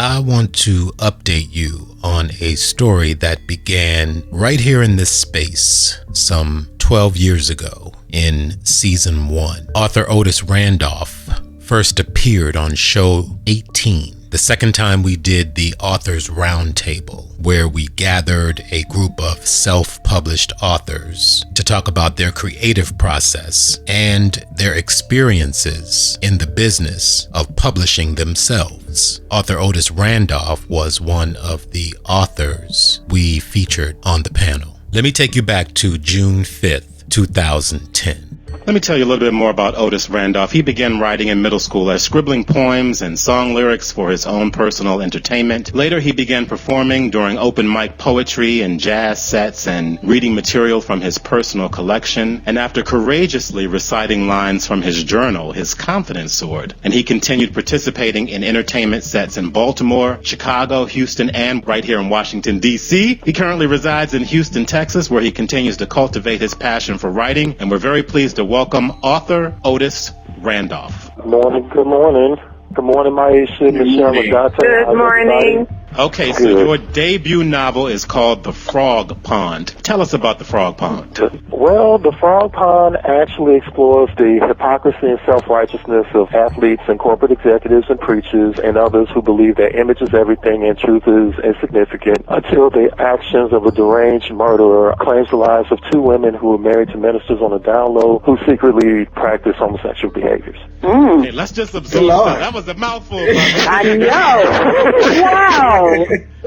I want to update you on a story that began right here in this space some 12 years ago in season 1. Author Otis Randolf first appeared on show 18. The second time we did the Authors Roundtable, where we gathered a group of self-published authors to talk about their creative process and their experiences in the business of publishing themselves. Author Otis Randolf was one of the authors we featured on the panel. Let me take you back to June 5th, 2010. Let me tell you a little bit more about Otis Randolf. He began writing in middle school as scribbling poems and song lyrics for his own personal entertainment. Later, he began performing during open mic poetry and jazz sets and reading material from his personal collection. And after courageously reciting lines from his journal, his confidence soared. And he continued participating in entertainment sets in Baltimore, Chicago, Houston, and right here in Washington, D.C. He currently resides in Houston, Texas, where he continues to cultivate his passion for writing. And we're very pleased to welcome author Otis Randolf. Good morning. Good morning, Maisha, Michelle, and Dante. Good morning. Okay, so your debut novel is called The Frog Pond. Tell us about The Frog Pond. Well, The Frog Pond actually explores the hypocrisy and self-righteousness of athletes and corporate executives and preachers and others who believe that image is everything and truth is insignificant until the actions of a deranged murderer claims the lives of 2 women who were married to ministers on the down low who secretly practice homosexual behaviors. Hey, let's just absorb that. That was a mouthful. I know. Wow.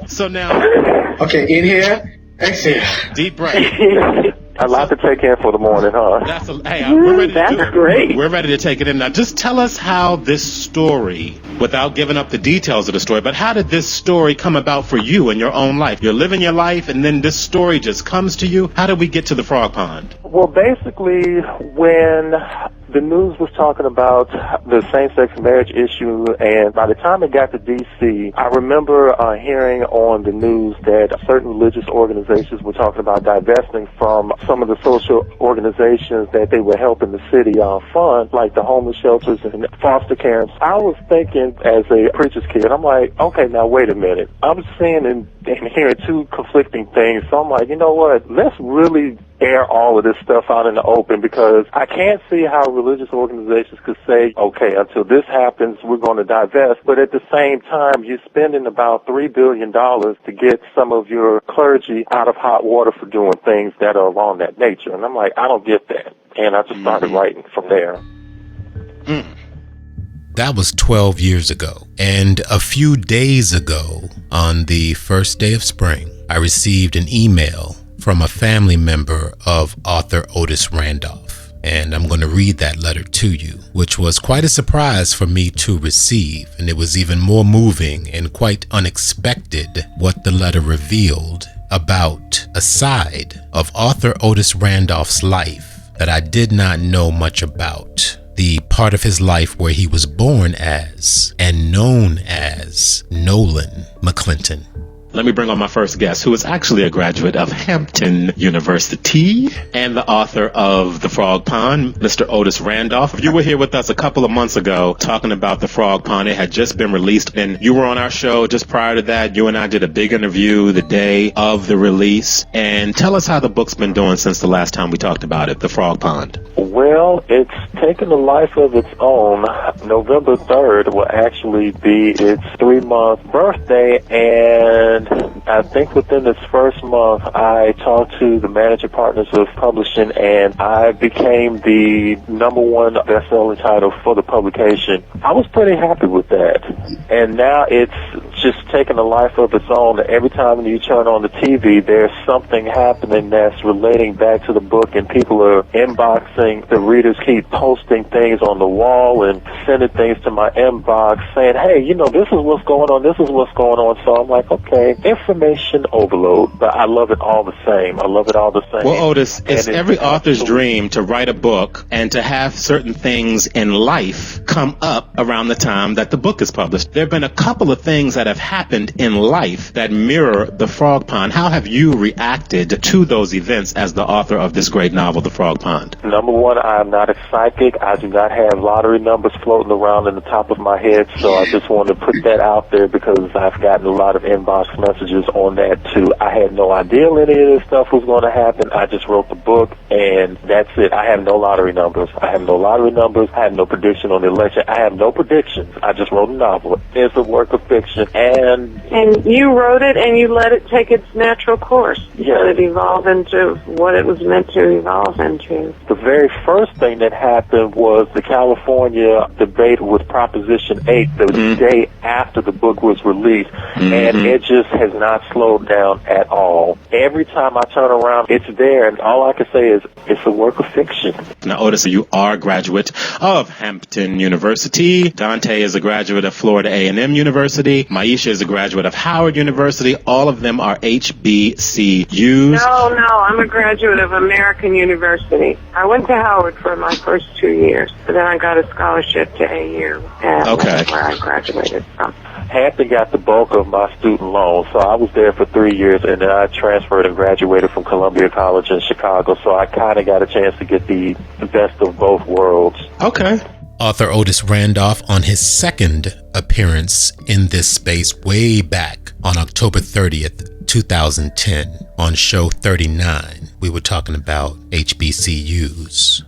So now... Okay, inhale, exhale. Deep breath. A lot to take in for the morning, huh? We're ready That's great. We're ready to take it in now. Just tell us how this story, without giving up the details of the story, but how did this story come about for you in your own life? You're living your life, and then this story just comes to you. How did we get to the Frog Pond? Well, basically, when the news was talking about the same-sex marriage issue, and by the time it got to D.C., I remember hearing on the news that certain religious organizations were talking about divesting from some of the social organizations that they were helping the city fund, like the homeless shelters and foster camps. I was thinking as a preacher's kid, I'm like, okay, now wait a minute. I'm seeing and hearing 2 conflicting things, so I'm like, you know what, let's really air all of this stuff out in the open, because I can't see how religious organizations could say, okay, until this happens, we're going to divest, but at the same time, you're spending about $3 billion to get some of your clergy out of hot water for doing things that are along that nature. And I'm like, I don't get that. And I just started writing from there. That was 12 years ago. And a few days ago, on the first day of spring, I received an email from a family member of author Otis Randolf. And I'm going to read that letter to you, which was quite a surprise for me to receive. And it was even more moving and quite unexpected what the letter revealed about a side of author Otis Randolph's life that I did not know much about. The part of his life where he was born as and known as Nolan McClinton. Let me bring on my first guest, who is actually a graduate of Hampton University and the author of The Frog Pond, Mr. Otis Randolph. You were here with us a couple of months ago talking about The Frog Pond. It had just been released, and you were on our show just prior to that. You and I did a big interview the day of the release. And tell us how the book's been doing since the last time we talked about it, The Frog Pond. Well, it's taken a life of its own. November 3rd will actually be its 3-month birthday, and I think within this first month, I talked to the managing partners of publishing, and I became the #1 best-selling title for the publication. I was pretty happy with that. And now it's just taken a life of its own. Every time you turn on the TV, there's something happening that's relating back to the book, and people are inboxing. The readers keep posting things on the wall and sending things to my inbox saying, hey, you know, this is what's going on, this is what's going on. So I'm like, okay, information overload, but I love it all the same. I love it all the same. Well, Otis, it's every author's dream to write a book and to have certain things in life come up around the time that the book is published. There have been a couple of things that have happened in life that mirror the Frog Pond. How have you reacted to those events as the author of this great novel, The Frog Pond? Number one, I am not a psychic. I do not have lottery numbers floating around in the top of my head, so I just wanted to put that out there because I've gotten a lot of inbox messages on that too. I had no idea any of this stuff was going to happen. I just wrote the book, and that's it. I have no lottery numbers. I have no prediction on the election. I have no predictions. I just wrote a novel. It's a work of fiction, and you wrote it and you let it take its natural course. You let it evolve into what it was meant to evolve into. The very first thing that happened was the California debate with Proposition 8 the day after the book was released, and it just has not slowed down at all. Every time I turn around, it's there, and all I can say is it's a work of fiction. Now, Otis, you are a graduate of Hampton University. Dante is a graduate of Florida A&M University. Maisha is a graduate of Howard University. All of them are HBCUs. No, I'm a graduate of American University. I went to Howard for my first 2 years, but then I got a scholarship to AU. That's where I graduated from. Hampton got the bulk of my student loans, so I was there for 3 years, and then I transferred and graduated from Columbia College in Chicago, so I kind of got a chance to get the best of both worlds. Okay. Author Otis Randolf on his second appearance in this space way back on October 30th, 2010 on show 39. We were talking about HBCUs.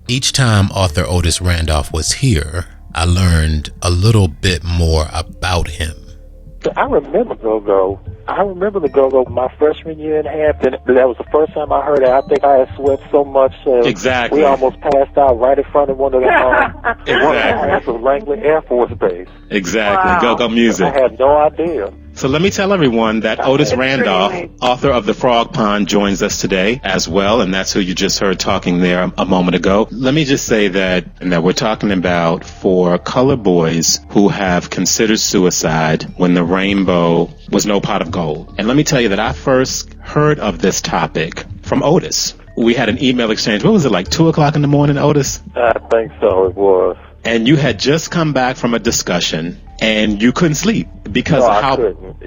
Each time author Otis Randolf was here, I learned a little bit more about him. I remember Go-Go. I remember the Go-Go my freshman year in Hampton. That was the first time I heard it. I think I had sweat so much. Exactly. We almost passed out right in front of one of the Langley Air Force Base. Exactly. Wow. Go-Go music. I had no idea. So let me tell everyone that Otis Randolf, author of The Frog Pond, joins us today as well, and that's who you just heard talking there a moment ago. Let me just say that we're talking about for colored boys who have considered suicide when the rainbow was no pot of gold. And let me tell you that I first heard of this topic from Otis. We had an email exchange. What was it, like 2 o'clock in the morning, Otis? I think so, it was. And you had just come back from a discussion and you couldn't sleep because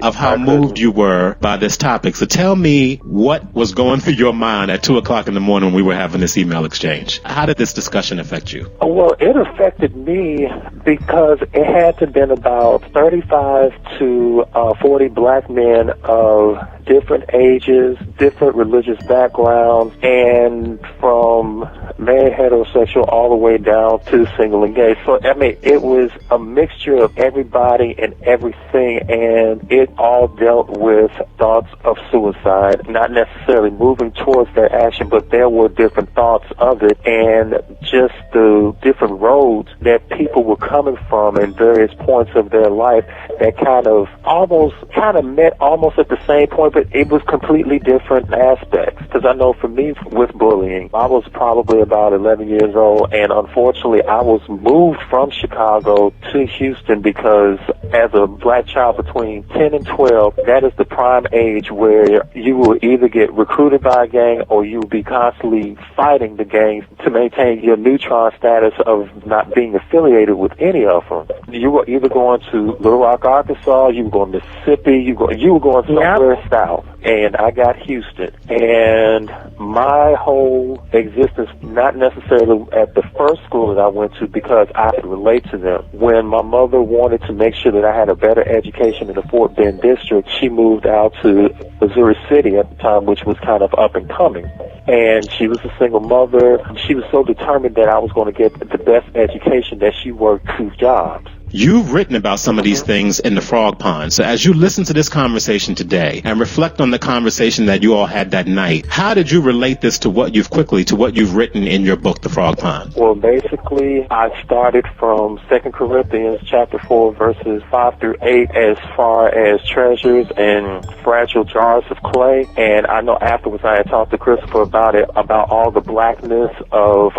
of how moved you were by this topic. So tell me what was going through your mind at 2 o'clock in the morning when we were having this email exchange. How did this discussion affect you? Well, it affected me because it had to have been about 35 to 40 black men of different ages, different religious backgrounds, and from married heterosexual all the way down to single and gay. So, I mean, it was a mixture of everybody and everything, and it all dealt with thoughts of suicide, not necessarily moving towards their action, but there were different thoughts of it, and just the different roads that people were coming from in various points of their life that kind of met almost at the same point, but it was completely different aspects. Because I know for me, with bullying, I was probably about 11 years old, and unfortunately I was moved from Chicago to Houston because as a black child between 10 and 12, that is the prime age where you will either get recruited by a gang or you will be constantly fighting the gangs to maintain your neutron status of not being affiliated with any of them. You were either going to Little Rock, Arkansas, you were going to Mississippi, you were going somewhere south, and I got Houston. And my whole existence, not necessarily at the first school that I went to because I could relate to them. When my mother wanted to make sure that I had a better education in the Fort Bend district, she moved out to Missouri City at the time, which was kind of up and coming. And she was a single mother. She was so determined that I was going to get the best education that she worked 2 jobs. You've written about some of these things in The Frog Pond. So as you listen to this conversation today and reflect on the conversation that you all had that night, how did you relate this to what you've written in your book, The Frog Pond? Well, basically, I started from 2 Corinthians chapter 4, verses 5 through 8, as far as treasures and fragile jars of clay. And I know afterwards I had talked to Christopher about it, about all the blackness of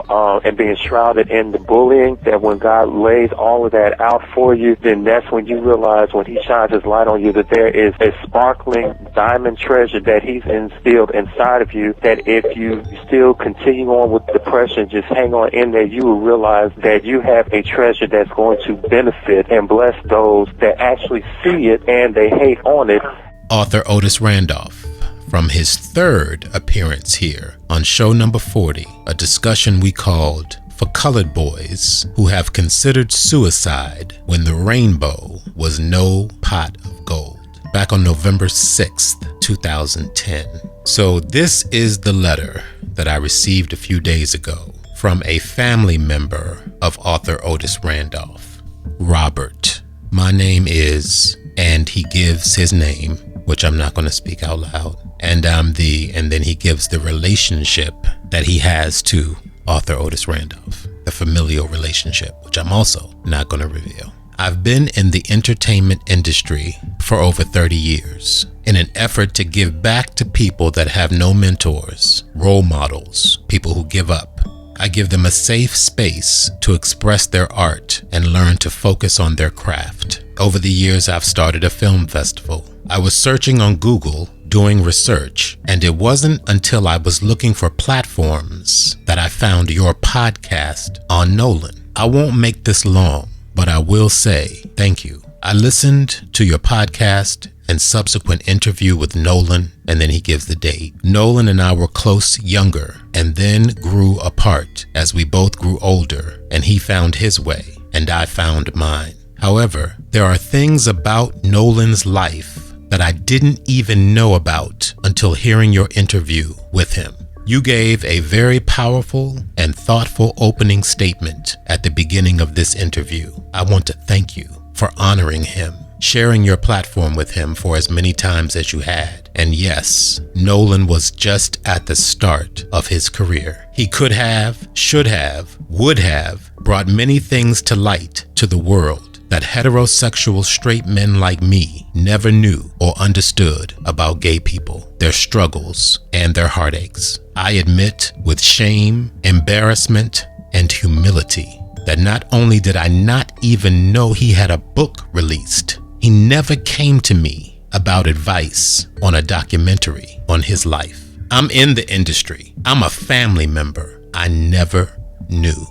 and being shrouded in the bullying, that when God lays all of that out for you, then that's when you realize, when he shines his light on you, that there is a sparkling diamond treasure that he's instilled inside of you, that if you still continue on with depression, just hang on in there, you will realize that you have a treasure that's going to benefit and bless those that actually see it and they hate on it. Author Otis Randolf, from his third appearance here on show number 40, a discussion we called For Colored Boys Who Have Considered Suicide When the Rainbow Was No Pot of Gold, back on November 6th, 2010. So this is the letter that I received a few days ago from a family member of author Otis Randolph. Robert. My name is, and he gives his name, which I'm not going to speak out loud, and I'm the, and then he gives the relationship that he has to author Otis Randolph, the familial relationship, which I'm also not going to reveal. I've been in the entertainment industry for over 30 years in an effort to give back to people that have no mentors, role models, people who give up. I give them a safe space to express their art and learn to focus on their craft. Over the years, I've started a film festival. I was searching on Google, doing research, and it wasn't until I was looking for platforms that I found your podcast on Nolan. I won't make this long, but I will say thank you. I listened to your podcast and subsequent interview with Nolan, and then he gives the date. Nolan and I were close younger and then grew apart as we both grew older, and he found his way and I found mine. However, there are things about Nolan's life that I didn't even know about until hearing your interview with him. You gave a very powerful and thoughtful opening statement at the beginning of this interview. I want to thank you for honoring him, sharing your platform with him for as many times as you had. And yes, Nolan was just at the start of his career. He could have, should have, would have brought many things to light to the world that heterosexual straight men like me never knew or understood about gay people, their struggles, and their heartaches. I admit with shame, embarrassment, and humility that not only did I not even know he had a book released, he never came to me about advice on a documentary on his life. I'm in the industry. I'm a family member. I never knew.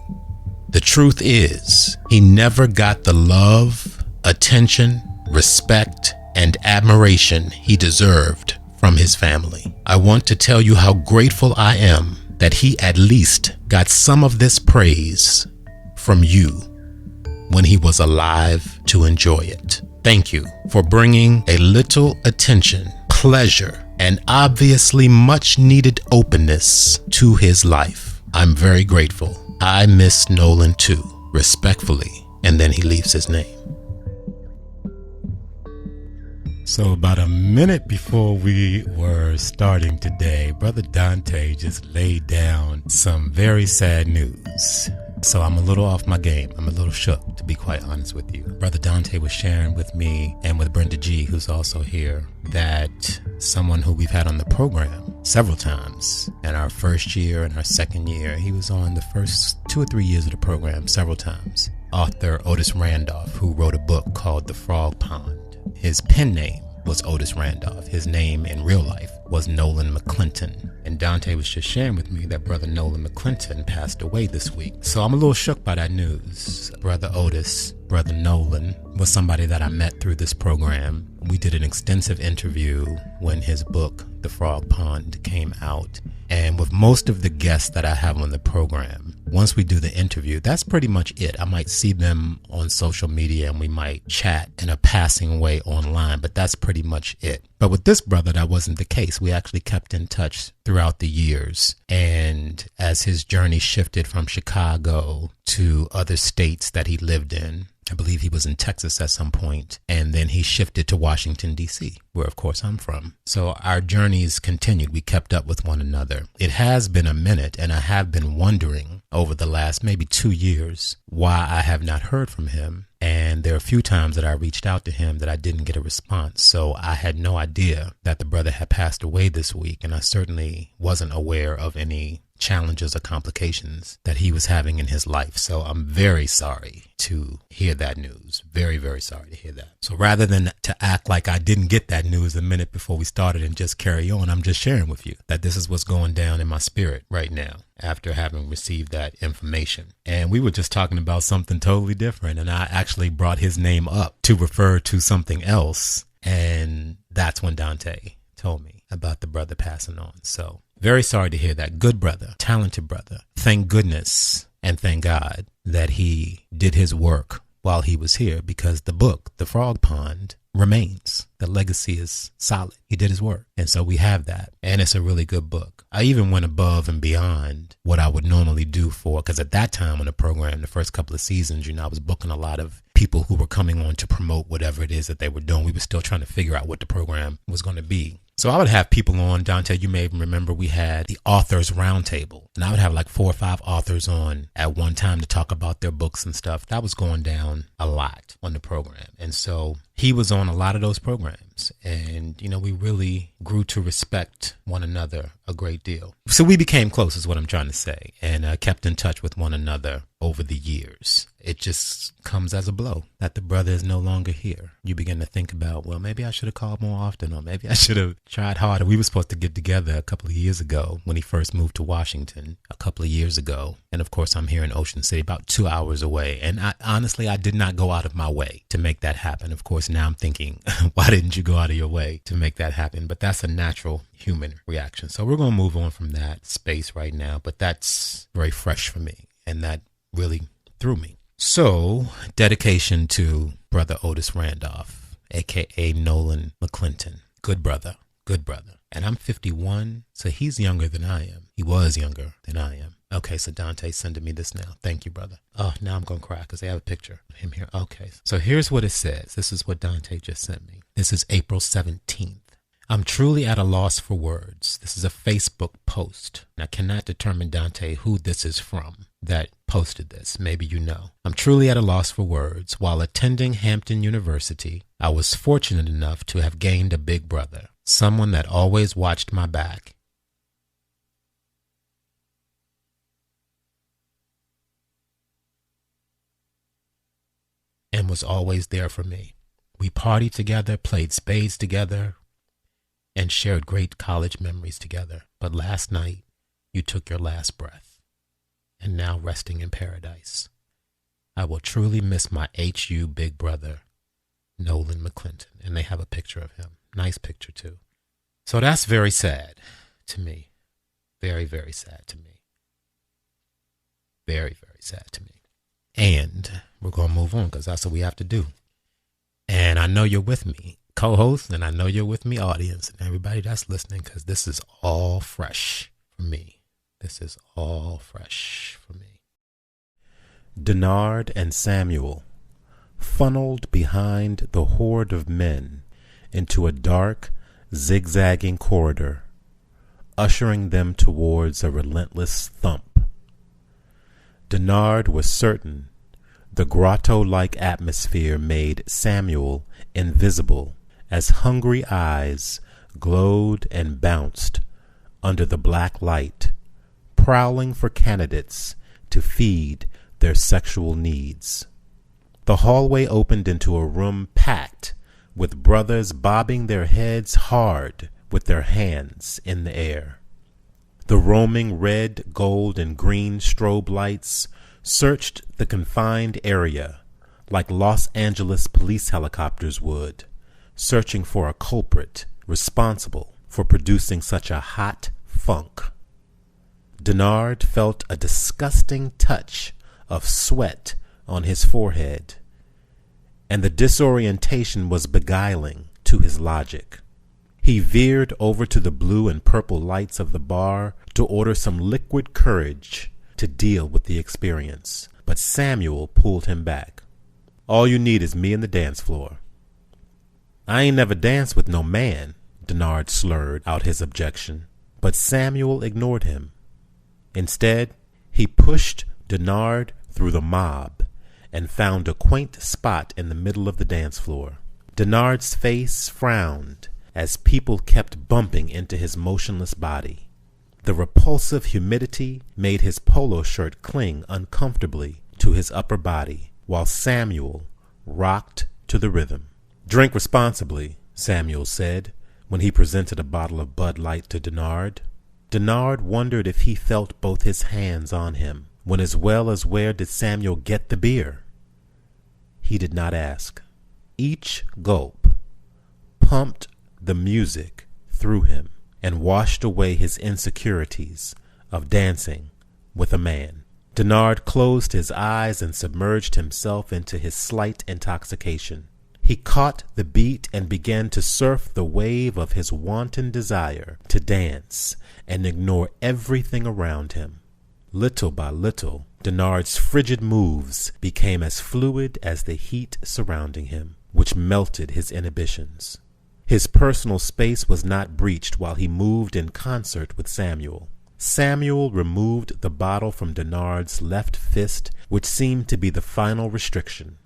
The truth is, he never got the love, attention, respect, and admiration he deserved from his family. I want to tell you how grateful I am that he at least got some of this praise from you when he was alive to enjoy it. Thank you for bringing a little attention, pleasure, and obviously much needed openness to his life. I'm very grateful. I miss Nolan too, respectfully, and then he leaves his name. So about a minute before we were starting today, Brother Dante just laid down some very sad news. So I'm a little off my game. I'm a little shook, to be quite honest with you. Brother Dante was sharing with me and with Brenda G, who's also here, that someone who we've had on the program several times in our first year and our second year, he was on the first 2 or 3 years of the program several times. Author Otis Randolph, who wrote a book called The Frog Pond. His pen name was Otis Randolph. His name in real life was Nolan McClinton. And Dante was just sharing with me that Brother Nolan McClinton passed away this week. So I'm a little shook by that news. Brother Otis, Brother Nolan, was somebody that I met through this program. We did an extensive interview when his book, The Frog Pond, came out. And with most of the guests that I have on the program, once we do the interview, that's pretty much it. I might see them on social media and we might chat in a passing way online, but that's pretty much it. But with this brother, that wasn't the case. We actually kept in touch throughout the years. And as his journey shifted from Chicago to other states that he lived in, I believe he was in Texas at some point, and then he shifted to Washington, D.C., where, of course, I'm from. So our journeys continued. We kept up with one another. It has been a minute, and I have been wondering over the last maybe 2 years why I have not heard from him. And there are a few times that I reached out to him that I didn't get a response. So I had no idea that the brother had passed away this week, and I certainly wasn't aware of any challenges or complications that he was having in his life. So I'm very sorry to hear that news. Very, very sorry to hear that. So rather than to act like I didn't get that news a minute before we started and just carry on, I'm just sharing with you that this is what's going down in my spirit right now after having received that information. And we were just talking about something totally different, and I actually brought his name up to refer to something else, and that's when Dante told me about the brother passing on. So very sorry to hear that. Good brother, talented brother. Thank goodness and thank God that he did his work while he was here, because the book, The Frog Pond, remains. The legacy is solid. He did his work. And so we have that. And it's a really good book. I even went above and beyond what I would normally do because at that time on the program, the first couple of seasons, I was booking a lot of people who were coming on to promote whatever it is that they were doing. We were still trying to figure out what the program was going to be. So I would have people on. Dante, you may remember we had the authors roundtable, and I would have like 4 or 5 authors on at one time to talk about their books and stuff. That was going down a lot on the program. And so he was on a lot of those programs, and, we really grew to respect one another a great deal. So we became close is what I'm trying to say, and kept in touch with one another over the years. It just comes as a blow that the brother is no longer here. You begin to think about, well, maybe I should have called more often, or maybe I should have tried harder. We were supposed to get together a couple of years ago when he first moved to Washington a couple of years ago. And of course, I'm here in Ocean City, about 2 hours away. And I did not go out of my way to make that happen. Of course, now I'm thinking, why didn't you go out of your way to make that happen? But that's a natural human reaction. So we're going to move on from that space right now. But that's very fresh for me, and that really threw me. So, dedication to Brother Otis Randolph, a.k.a. Nolan McClinton. Good brother, good brother. And I'm 51, so he's younger than I am. He was younger than I am. Okay, so Dante's sending me this now. Thank you, brother. Oh, now I'm going to cry because I have a picture of him here. Okay, so here's what it says. This is what Dante just sent me. This is April 17th. I'm truly at a loss for words. This is a Facebook post. I cannot determine, Dante, who this is from that posted this. Maybe you know. I'm truly at a loss for words. While attending Hampton University, I was fortunate enough to have gained a big brother, someone that always watched my back. And was always there for me. We partied together, played spades together, and shared great college memories together. But last night, you took your last breath, and now resting in paradise. I will truly miss my HU big brother, Nolan McClinton. And they have a picture of him. Nice picture, too. So that's very sad to me. Very, very sad to me. Very, very sad to me. And we're going to move on because that's what we have to do. And I know you're with me, co-host, and I know you're with me, audience, and everybody that's listening, because this is all fresh for me. This is all fresh for me. Denard and Samuel, funneled behind the horde of men into a dark, zigzagging corridor, ushering them towards a relentless thump. Denard was certain the grotto-like atmosphere made Samuel invisible as hungry eyes glowed and bounced under the black light, prowling for candidates to feed their sexual needs. The hallway opened into a room packed with brothers bobbing their heads hard with their hands in the air. The roaming red, gold, and green strobe lights searched the confined area like Los Angeles police helicopters would, searching for a culprit responsible for producing such a hot funk. Denard felt a disgusting touch of sweat on his forehead, and the disorientation was beguiling to his logic. He veered over to the blue and purple lights of the bar to order some liquid courage to deal with the experience, but Samuel pulled him back. All you need is me and the dance floor. I ain't never danced with no man, Denard slurred out his objection, but Samuel ignored him. Instead, he pushed Denard through the mob and found a quaint spot in the middle of the dance floor. Denard's face frowned as people kept bumping into his motionless body. The repulsive humidity made his polo shirt cling uncomfortably to his upper body, while Samuel rocked to the rhythm. "Drink responsibly," Samuel said when he presented a bottle of Bud Light to Denard. Denard wondered if he felt both his hands on him, when as well as where did Samuel get the beer. He did not ask. Each gulp pumped the music through him and washed away his insecurities of dancing with a man. Denard closed his eyes and submerged himself into his slight intoxication. He caught the beat and began to surf the wave of his wanton desire to dance and ignore everything around him. Little by little, Denard's frigid moves became as fluid as the heat surrounding him, which melted his inhibitions. His personal space was not breached while he moved in concert with Samuel. Samuel removed the bottle from Denard's left fist, which seemed to be the final restriction.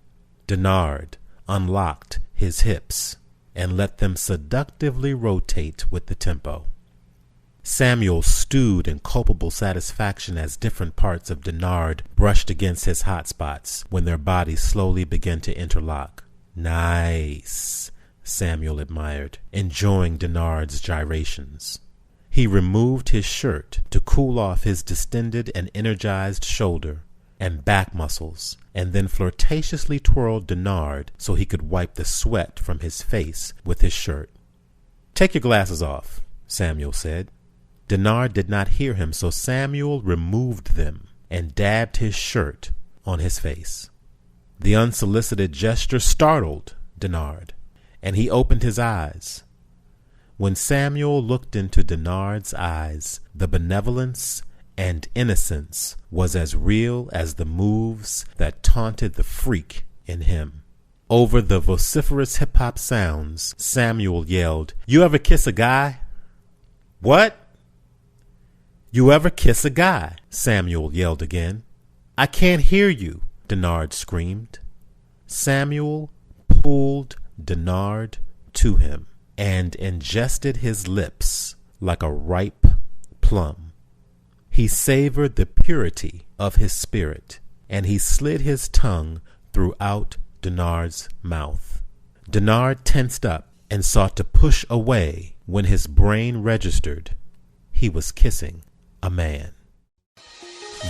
Denard unlocked his hips and let them seductively rotate with the tempo. Samuel stewed in culpable satisfaction as different parts of Denard brushed against his hot spots when their bodies slowly began to interlock. "Nice," Samuel admired, enjoying Denard's gyrations. He removed his shirt to cool off his distended and energized shoulder and back muscles, and then flirtatiously twirled Denard so he could wipe the sweat from his face with his shirt. "Take your glasses off," Samuel said. Denard did not hear him, so Samuel removed them and dabbed his shirt on his face. The unsolicited gesture startled Denard, and he opened his eyes. When Samuel looked into Denard's eyes, the benevolence and innocence was as real as the moves that taunted the freak in him. Over the vociferous hip-hop sounds, Samuel yelled, "You ever kiss a guy?" "What?" "You ever kiss a guy?" Samuel yelled again. "I can't hear you," Denard screamed. Samuel pulled Denard to him and ingested his lips like a ripe plum. He savored the purity of his spirit, and he slid his tongue throughout Denard's mouth. Denard tensed up and sought to push away when his brain registered he was kissing a man.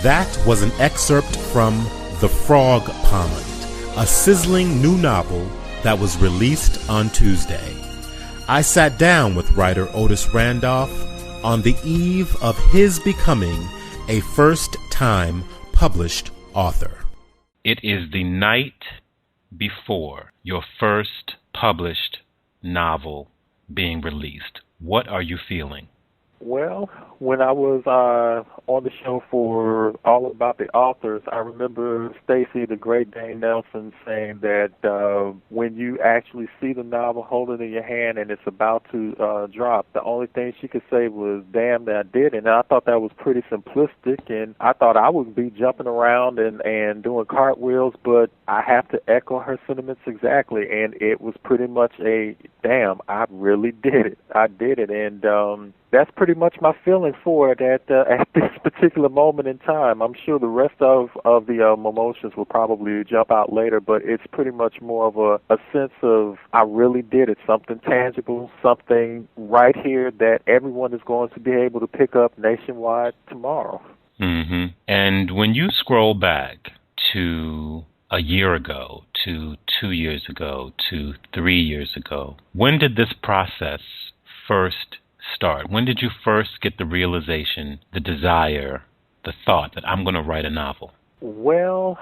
That was an excerpt from The Frog Pond, a sizzling new novel that was released on Tuesday. I sat down with writer Otis Randolf on the eve of his becoming a first-time published author. It is the night before your first published novel being released. What are you feeling? Well, when I was on the show for All About the Authors, I remember Stacy, the Great Dane Nelson, saying that when you actually see the novel, hold it in your hand, and it's about to drop, the only thing she could say was, "Damn, that I did." And I thought that was pretty simplistic, and I thought I would be jumping around and doing cartwheels, but I have to echo her sentiments exactly, and it was pretty much a, "Damn, I really did it. I did it." And that's pretty much my feeling for it at this particular moment in time. I'm sure the rest of the emotions will probably jump out later, but it's pretty much more of a sense of, I really did it, something tangible, something right here that everyone is going to be able to pick up nationwide tomorrow. Mm-hmm. And when you scroll back to a year ago, to 2 years ago, to 3 years ago, when did this process first start? When did you first get the realization, the desire, the thought that I'm going to write a novel? Well,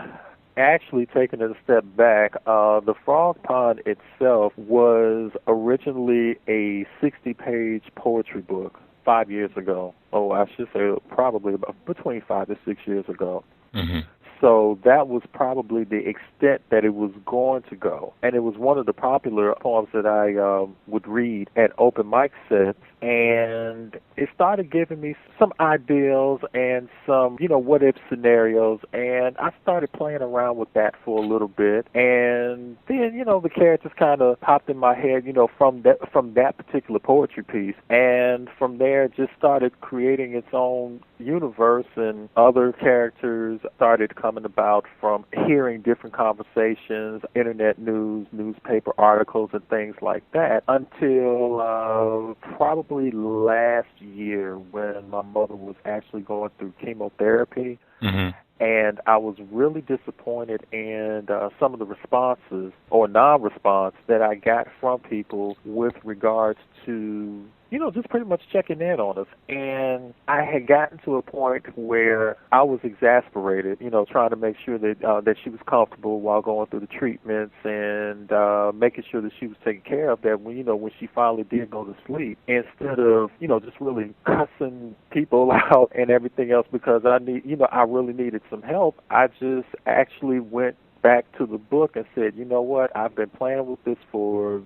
actually, taking it a step back, The Frog Pond itself was originally a 60-page poetry book 5 years ago. Oh, I should say probably about between 5 to 6 years ago. Mm-hmm. so that was probably the extent that it was going to go. And it was one of the popular poems that I would read at open mic sets. And it started giving me some ideals and some, what-if scenarios. And I started playing around with that for a little bit. And then, the characters kind of popped in my head, from that particular poetry piece. And from there, it just started creating its own universe, and other characters started coming about from hearing different conversations, internet news, newspaper articles, and things like that, until probably last year when my mother was actually going through chemotherapy. Mm-hmm. And I was really disappointed in some of the responses or non-response that I got from people with regards to, just pretty much checking in on us. And I had gotten to a point where I was exasperated, trying to make sure that she was comfortable while going through the treatments, and making sure that she was taken care of, that when she finally did go to sleep, instead of, just really cussing people out and everything else because I really needed some help. I just actually went back to the book and said, you know what, I've been playing with this for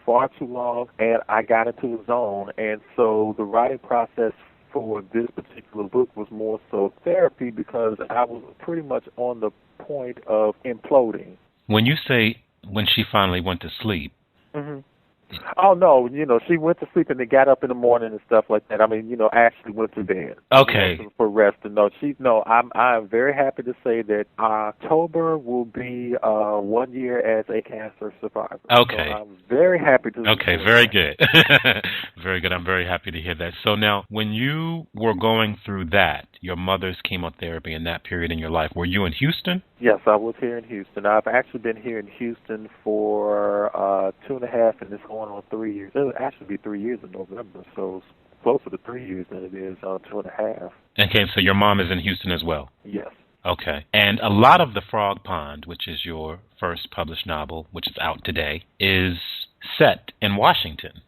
far too long, and I got into a zone. And so the writing process for this particular book was more so therapy, because I was pretty much on the point of imploding. When you say when she finally went to sleep, mm-hmm. Oh, no, she went to sleep and then got up in the morning and stuff like that. I mean, actually went to bed. Okay. For rest. And I'm very happy to say that October will be 1 year as a cancer survivor. Okay. So I'm very happy to Okay, very good. Very good. I'm very happy to hear that. So now, when you were going through that, your mother's chemotherapy in that period in your life, were you in Houston? Yes, I was here in Houston. I've actually been here in Houston for 2.5, and it's going on 3 years. It'll actually be 3 years in November, so it's closer to 3 years than it is 2.5. Okay, so your mom is in Houston as well? Yes. Okay. And a lot of The Frog Pond, which is your first published novel, which is out today, is set in Washington.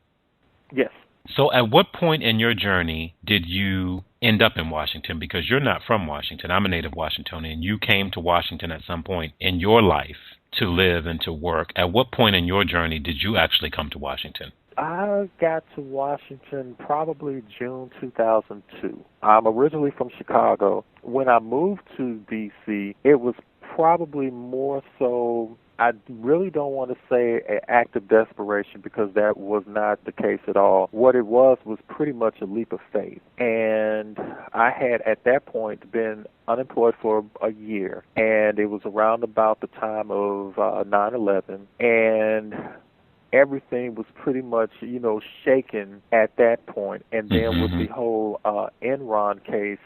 Yes. So at what point in your journey did you end up in Washington? Because you're not from Washington. I'm a native Washingtonian. You came to Washington at some point in your life to live and to work. At what point in your journey did you actually come to Washington? I got to Washington probably June 2002. I'm originally from Chicago. When I moved to D.C., it was probably more so, I really don't want to say an act of desperation, because that was not the case at all. What it was pretty much a leap of faith. And I had at that point been unemployed for a year, and it was around about the time of 9/11, and everything was pretty much, shaken at that point. And then with the whole Enron case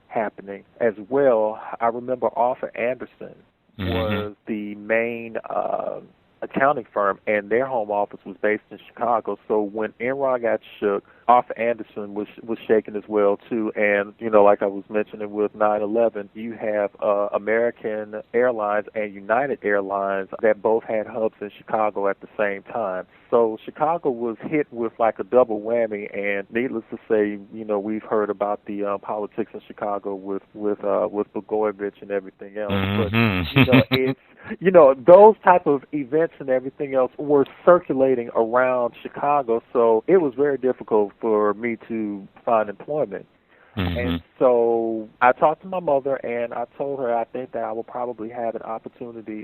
happening as well, I remember Arthur Anderson was the main accounting firm, and their home office was based in Chicago. So when Enron got shook, Arthur Anderson was shaken as well too. And like I was mentioning with 9/11, you have American Airlines and United Airlines that both had hubs in Chicago at the same time. So Chicago was hit with like a double whammy, and needless to say, we've heard about the politics in Chicago with Blagojevich and everything else. But it's those type of events and everything else were circulating around Chicago, so it was very difficult for me to find employment. And so I talked to my mother, and I told her I think that I will probably have a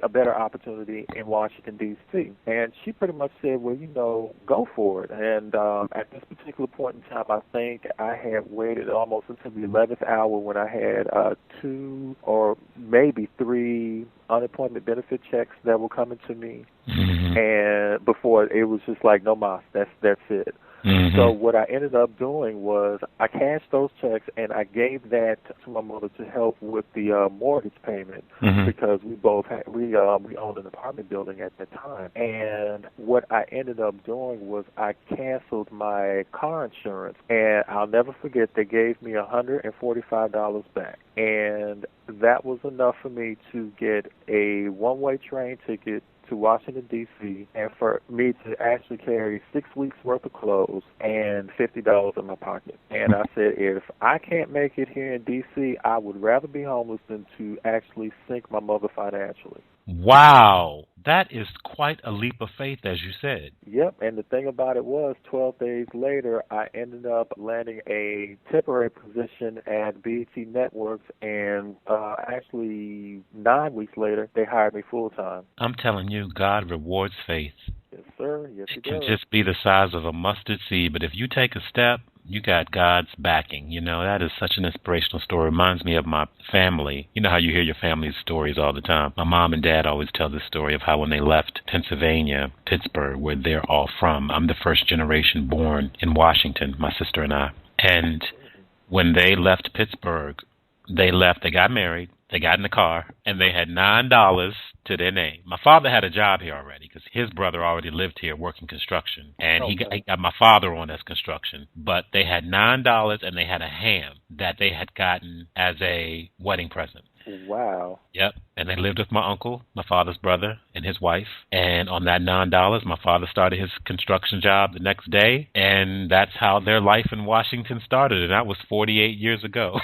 better opportunity in Washington, D.C. And she pretty much said, well, go for it. And at this particular point in time, I think I had waited almost until the 11th hour when I had 2 or maybe 3 unemployment benefit checks that were coming to me. And before, it was just like, no mas, that's it. So what I ended up doing was I cashed those checks, and I gave that to my mother to help with the mortgage payment, because we owned an apartment building at the time. And what I ended up doing was I canceled my car insurance, and I'll never forget, they gave me $145 back. And that was enough for me to get a one-way train ticket to Washington, D.C., and for me to actually carry 6 weeks' worth of clothes and $50 in my pocket. And I said, if I can't make it here in D.C., I would rather be homeless than to actually sink my mother financially. Wow. That is quite a leap of faith, as you said. Yep, and the thing about it was 12 days later, I ended up landing a temporary position at BET Networks, and actually 9 weeks later, they hired me full-time. I'm telling you, God rewards faith. Yes, sir. Yes, he does. It can just be the size of a mustard seed, but if you take a step, you got God's backing. You know, that is such an inspirational story. Reminds me of my family. You know how you hear your family's stories all the time. My mom and dad always tell this story of how when they left Pennsylvania, Pittsburgh, where they're all from, I'm the first generation born in Washington, my sister and I. And when they left Pittsburgh, they got married, they got in the car, and they had $9 to their name. My father had a job here already because his brother already lived here working construction, and he got my father on as construction. But they had $9 and they had a ham that they had gotten as a wedding present. Wow. Yep. And they lived with my uncle, my father's brother, and his wife. And on that $9, my father started his construction job the next day. And that's how their life in Washington started. And that was 48 years ago.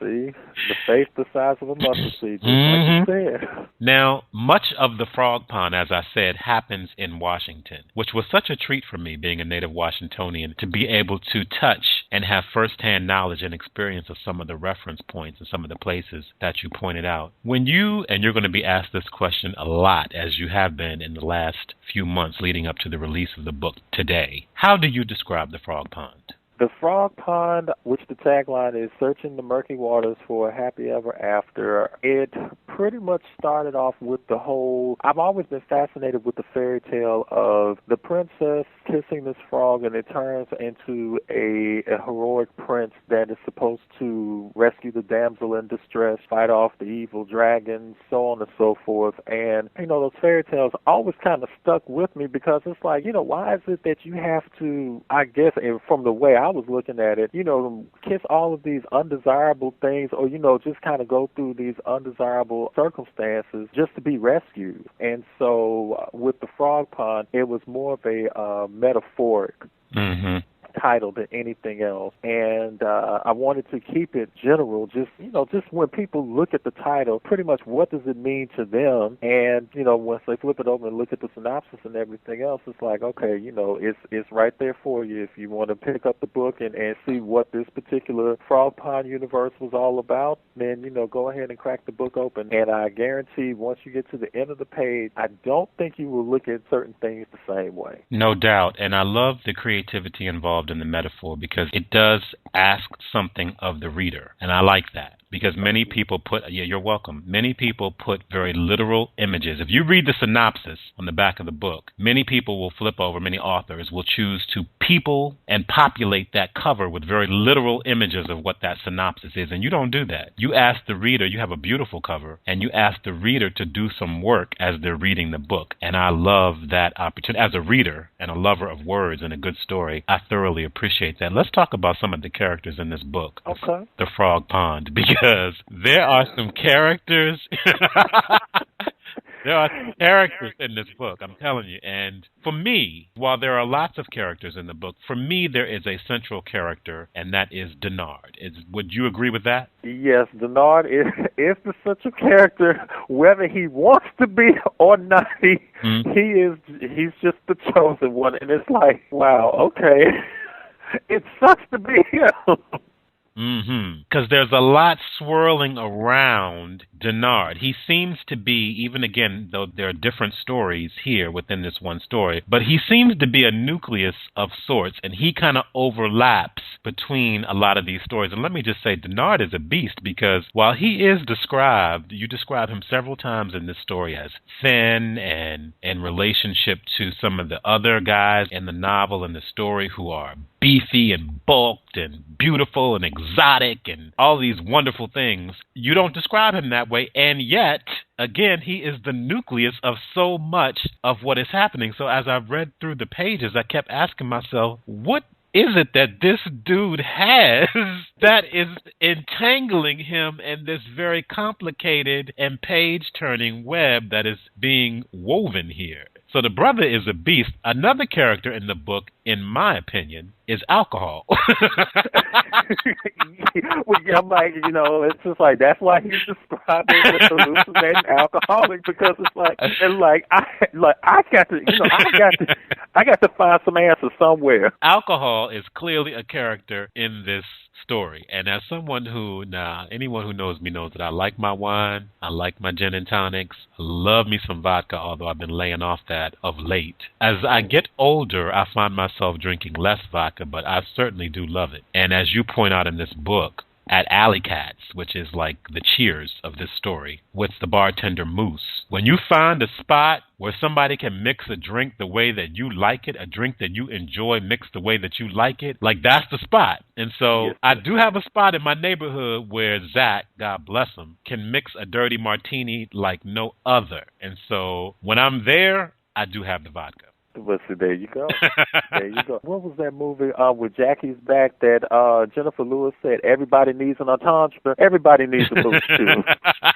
See, the faith the size of a mustard seed, just like you said. Now, much of the Frog Pond, as I said, happens in Washington, which was such a treat for me, being a native Washingtonian, to be able to touch and have firsthand knowledge and experience of some of the reference points and some of the places that you pointed out. When you, and you're going to be asked this question a lot, as you have been in the last few months leading up to the release of the book today, how do you describe the Frog Pond? The Frog Pond, which the tagline is Searching the Murky Waters for a Happy Ever After, it pretty much started off with the whole, I've always been fascinated with the fairy tale of the princess kissing this frog, and it turns into a heroic prince that is supposed to rescue the damsel in distress, fight off the evil dragon, so on and so forth. And, you know, those fairy tales always kind of stuck with me because it's like, you know, why is it that you have to, I guess, and from the way I was looking at it, you know, kiss all of these undesirable things, or, you know, just kind of go through these undesirable circumstances just to be rescued. And so with the Frog Pond, it was more of a metaphoric title than anything else. And I wanted to keep it general, just, you know, just when people look at the title, pretty much what does it mean to them? And, you know, once they flip it over and look at the synopsis and everything else, it's like, okay, you know, it's right there for you if you want to pick up the book and see what this particular Frog Pond universe was all about. Then, you know, go ahead and crack the book open. And I guarantee once you get to the end of the page, I don't think you will look at certain things the same way. No doubt. And I love the creativity involved in the metaphor because it does ask something of the reader. And I like that. Because many people put, you're welcome, many people put very literal images. If you read the synopsis on the back of the book, many people will flip over, many authors will choose to people and populate that cover with very literal images of what that synopsis is. And you don't do that. You ask the reader, you have a beautiful cover, and you ask the reader to do some work as they're reading the book. And I love that opportunity. As a reader and a lover of words and a good story, I thoroughly appreciate that. Let's talk about some of the characters in this book, okay. The Frog Pond, because there are some characters. There are characters in this book, I'm telling you. And for me, while there are lots of characters in the book, for me there is a central character, and that is Denard. Would you agree with that? Yes, Denard is the central character, whether he wants to be or not. He's just the chosen one, and it's like, wow, okay, it sucks to be him. Because there's a lot swirling around Denard. He seems to be, even again, though there are different stories here within this one story, but he seems to be a nucleus of sorts, and he kind of overlaps between a lot of these stories. And let me just say, Denard is a beast, because while he is described, you describe him several times in this story as thin and in relationship to some of the other guys in the novel and the story who are beefy and bulked and beautiful and exotic and all these wonderful things. You don't describe him that way, and yet, again, he is the nucleus of so much of what is happening. So as I've read through the pages, I kept asking myself, what is it that this dude has that is entangling him in this very complicated and page-turning web that is being woven here? So the brother is a beast. Another character in the book, in my opinion, is alcohol. Well, yeah, I'm like, it's just like, that's why he's described as a hallucinating alcoholic, because it's like, I got to find some answers somewhere. Alcohol is clearly a character in this story. And as someone who, anyone who knows me knows that I like my wine, I like my gin and tonics, I love me some vodka, although I've been laying off that of late. As I get older, I find myself drinking less vodka, but I certainly do love it. And as you point out in this book, at Alley Cats, which is like the Cheers of this story, with the bartender Moose. When you find a spot where somebody can mix a drink the way that you like it, a drink that you enjoy mixed the way that you like it, like that's the spot. And so yes, I do have a spot in my neighborhood where Zach, God bless him, can mix a dirty martini like no other. And so when I'm there, I do have the vodka. Well, see, there you go. There you go. What was that movie with Jackie's back that Jennifer Lewis said, everybody needs an entendre? Everybody needs a moose, too.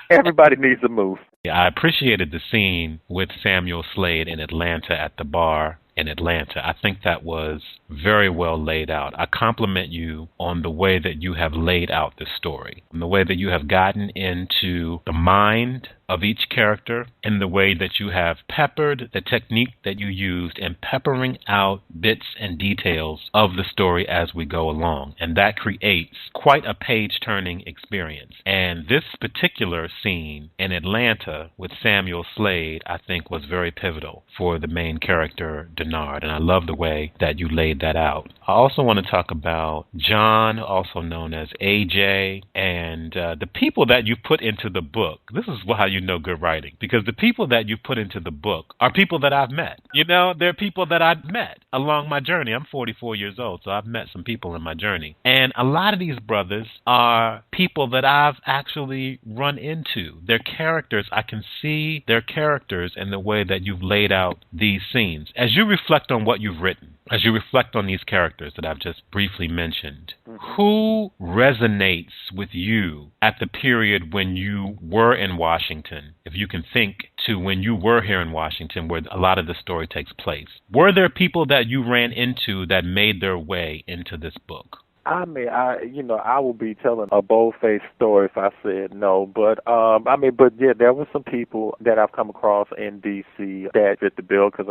Everybody needs a moose. Yeah, I appreciated the scene with Samuel Slade in Atlanta at the bar in Atlanta. I think that was very well laid out. I compliment you on the way that you have laid out this story, and the way that you have gotten into the mind of each character, and the way that you have peppered the technique that you used in peppering out bits and details of the story as we go along. And that creates quite a page-turning experience. And this particular scene in Atlanta with Samuel Slade, I think, was very pivotal for the main character, Denard. And I love the way that you laid that out. I also want to talk about John, also known as AJ, and the people that you put into the book. This is how you know good writing, because the people that you put into the book are people that I've met. They're people that I've met along my journey. I'm 44 years old, so I've met some people in my journey. And a lot of these brothers are people that I've actually run into. Their characters, I can see their characters in the way that you've laid out these scenes. As you reflect on what you've written, as you reflect on these characters that I've just briefly mentioned, who resonates with you at the period when you were in Washington, if you can think to when you were here in Washington, where a lot of the story takes place? Were there people that you ran into that made their way into this book? I mean, I would be telling a bold-faced story if I said no, but yeah, there were some people that I've come across in D.C. that fit the bill, because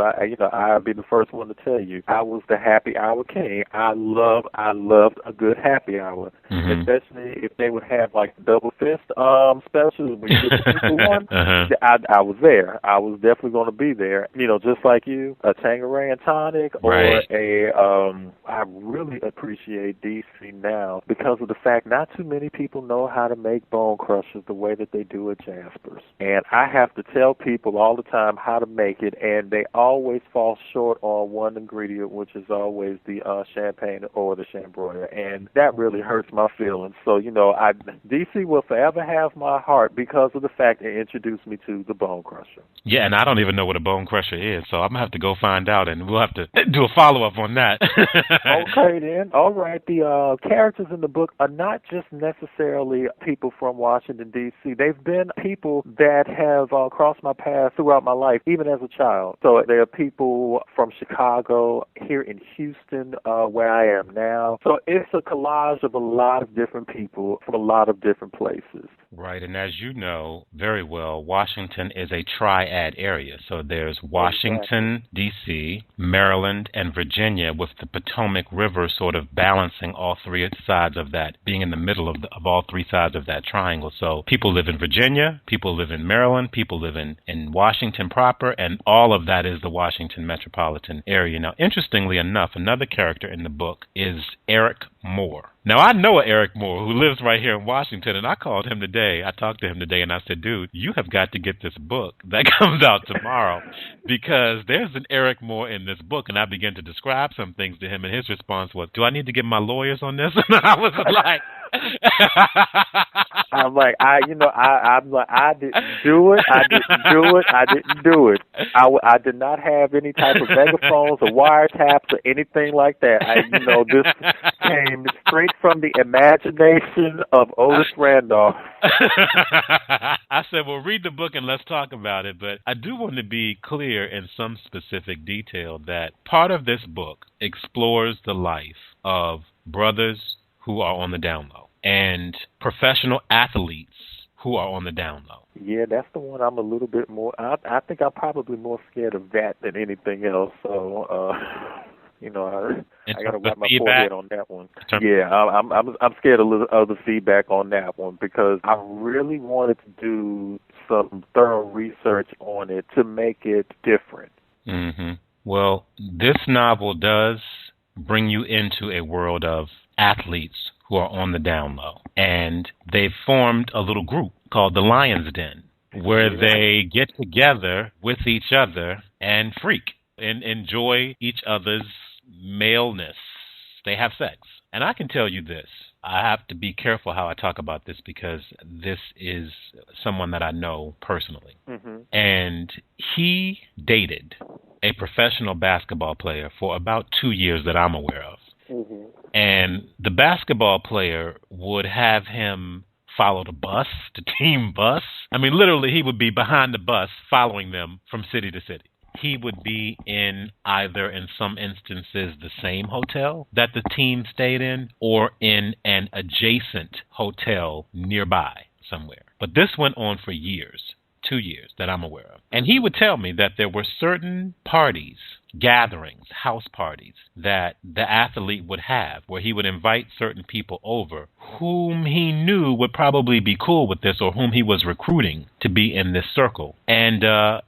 I'll be the first one to tell you, I was the happy hour king. I loved a good happy hour, especially if they would have like the double fist specials when you get the people one. I was there. I was definitely going to be there. Just like you, a Tanqueray and tonic, or I really appreciate D.C. now because of the fact not too many people know how to make bone crushers the way that they do at Jasper's. And I have to tell people all the time how to make it, and they always fall short on one ingredient, which is always the champagne or the chambroider, and that really hurts my feelings. So, DC will forever have my heart because of the fact it introduced me to the bone crusher. Yeah, and I don't even know what a bone crusher is, so I'm going to have to go find out, and we'll have to do a follow-up on that. Okay, then. All right. The characters in the book are not just necessarily people from Washington, D.C. They've been people that have crossed my path throughout my life, even as a child. So there are people from Chicago, here in Houston, where I am now. So it's a collage of a lot of different people from a lot of different places. Right, and as you know very well, Washington is a triad area. So there's Washington, D.C., Maryland, and Virginia, with the Potomac River sort of balancing all three sides of that, being in the middle of all three sides of that triangle. So people live in Virginia, people live in Maryland, people live in Washington proper, and all of that is the Washington metropolitan area. Now, interestingly enough, another character in the book is Eric Moore. Now, I know Eric Moore, who lives right here in Washington, and I called him today. I talked to him today, and I said, dude, you have got to get this book that comes out tomorrow. because there's an Eric Moore in this book, and I began to describe some things to him, and his response was, "Do I need to get my lawyers on this?" And I was like, I'm like, I didn't do it. I didn't do it. I did not have any type of megaphones or wiretaps or anything like that. This came straight from the imagination of Otis Randolph. I said, well, read the book and let's talk about it. But I do want to be clear in some specific detail that part of this book explores the life of brothers who are on the down low and professional athletes who are on the down low. Yeah, that's the one I'm a little bit more, I think I'm probably more scared of that than anything else. So, I got to wipe my forehead on that one. Yeah, I'm scared of the feedback on that one because I really wanted to do some thorough research on it to make it different. Mm-hmm. Well, this novel does bring you into a world of athletes who are on the down low. And they've formed a little group called the Lion's Den, where they get together with each other and freak and enjoy each other's maleness. They have sex. And I can tell you this. I have to be careful how I talk about this because this is someone that I know personally. Mm-hmm. And he dated a professional basketball player for about 2 years that I'm aware of. Mm-hmm. And the basketball player would have him follow the bus, the team bus. I mean, literally, he would be behind the bus following them from city to city. He would be in either, in some instances, the same hotel that the team stayed in or in an adjacent hotel nearby somewhere. But this went on for years, 2 years that I'm aware of. And he would tell me that there were certain parties, gatherings, house parties that the athlete would have where he would invite certain people over whom he knew would probably be cool with this or whom he was recruiting to be in this circle. And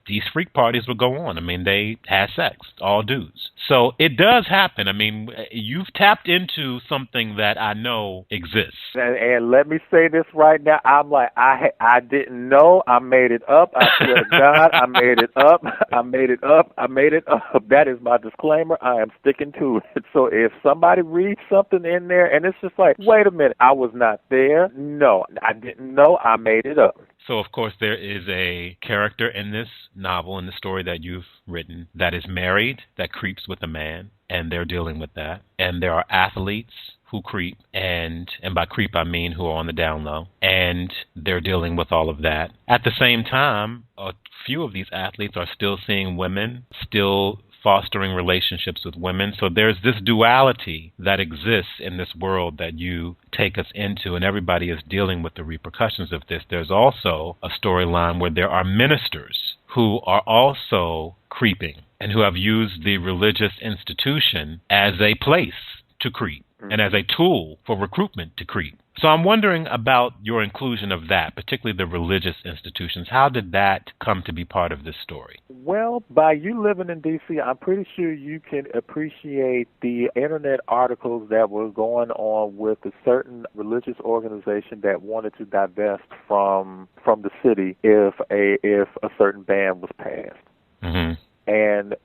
these freak parties would go on. I mean, they had sex, all dudes. So it does happen. I mean, you've tapped into something that I know exists. And let me say this right now. I'm like, I didn't know. I made it up. I swear to God, I made it up. I made it up. That is my disclaimer. I am sticking to it. So if somebody reads something in there and it's just like, wait a minute, I was not there. No, I didn't know. I made it up. So, of course, there is a character in this novel, in the story that you've written, that is married, that creeps with a man, and they're dealing with that. And there are athletes who creep, and by creep I mean who are on the down low, and they're dealing with all of that. At the same time, a few of these athletes are still seeing women, still fostering relationships with women. So there's this duality that exists in this world that you take us into, and everybody is dealing with the repercussions of this. There's also a storyline where there are ministers who are also creeping and who have used the religious institution as a place to creep and as a tool for recruitment to creep. So I'm wondering about your inclusion of that, particularly the religious institutions. How did that come to be part of this story? Well, by you living in D.C., I'm pretty sure you can appreciate the internet articles that were going on with a certain religious organization that wanted to divest from the city if a certain ban was passed. Mm-hmm. And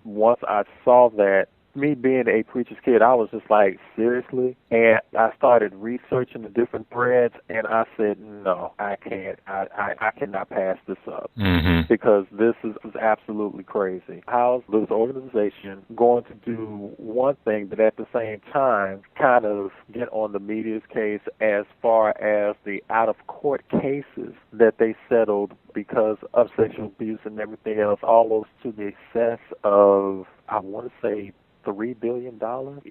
once I saw that, me being a preacher's kid, I was just like, seriously? And I started researching the different threads, and I said, no, I can't. I cannot pass this up because this is absolutely crazy. How's this organization going to do one thing, but at the same time kind of get on the media's case as far as the out-of-court cases that they settled because of sexual abuse and everything else, almost to the excess of, I want to say, $3 billion.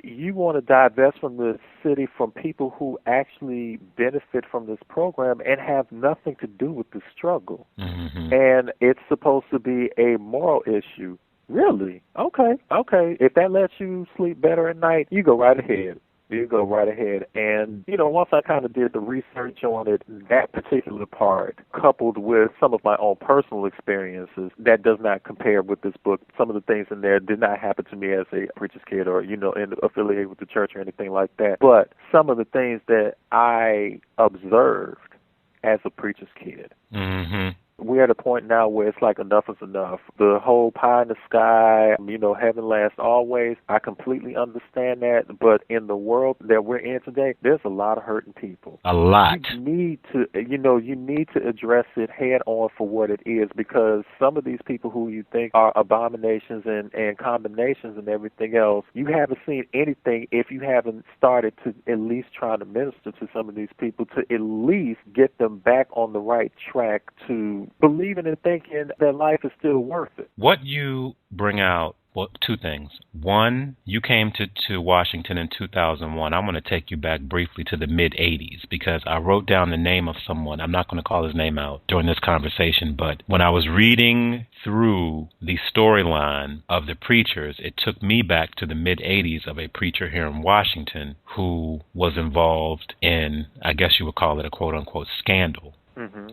You want to divest from the city from people who actually benefit from this program and have nothing to do with the struggle. Mm-hmm. And it's supposed to be a moral issue. Really? Okay. If that lets you sleep better at night, you go right ahead. And, once I kind of did the research on it, that particular part, coupled with some of my own personal experiences, that does not compare with this book. Some of the things in there did not happen to me as a preacher's kid or, affiliated with the church or anything like that. But some of the things that I observed as a preacher's kid. Mm-hmm. We're at a point now where it's like enough is enough. The whole pie in the sky, heaven lasts always. I completely understand that, but in the world that we're in today, there's a lot of hurting people. A lot. You need to, you need to address it head on for what it is, because some of these people who you think are abominations and combinations and everything else, you haven't seen anything if you haven't started to at least try to minister to some of these people to at least get them back on the right track to believing and thinking that life is still worth it. What you bring out, well, two things. One, you came to Washington in 2001. I'm going to take you back briefly to the mid-'80s because I wrote down the name of someone. I'm not going to call his name out during this conversation, but when I was reading through the storyline of the preachers, it took me back to the mid-'80s of a preacher here in Washington who was involved in, I guess you would call it a quote-unquote scandal. Mm-hmm.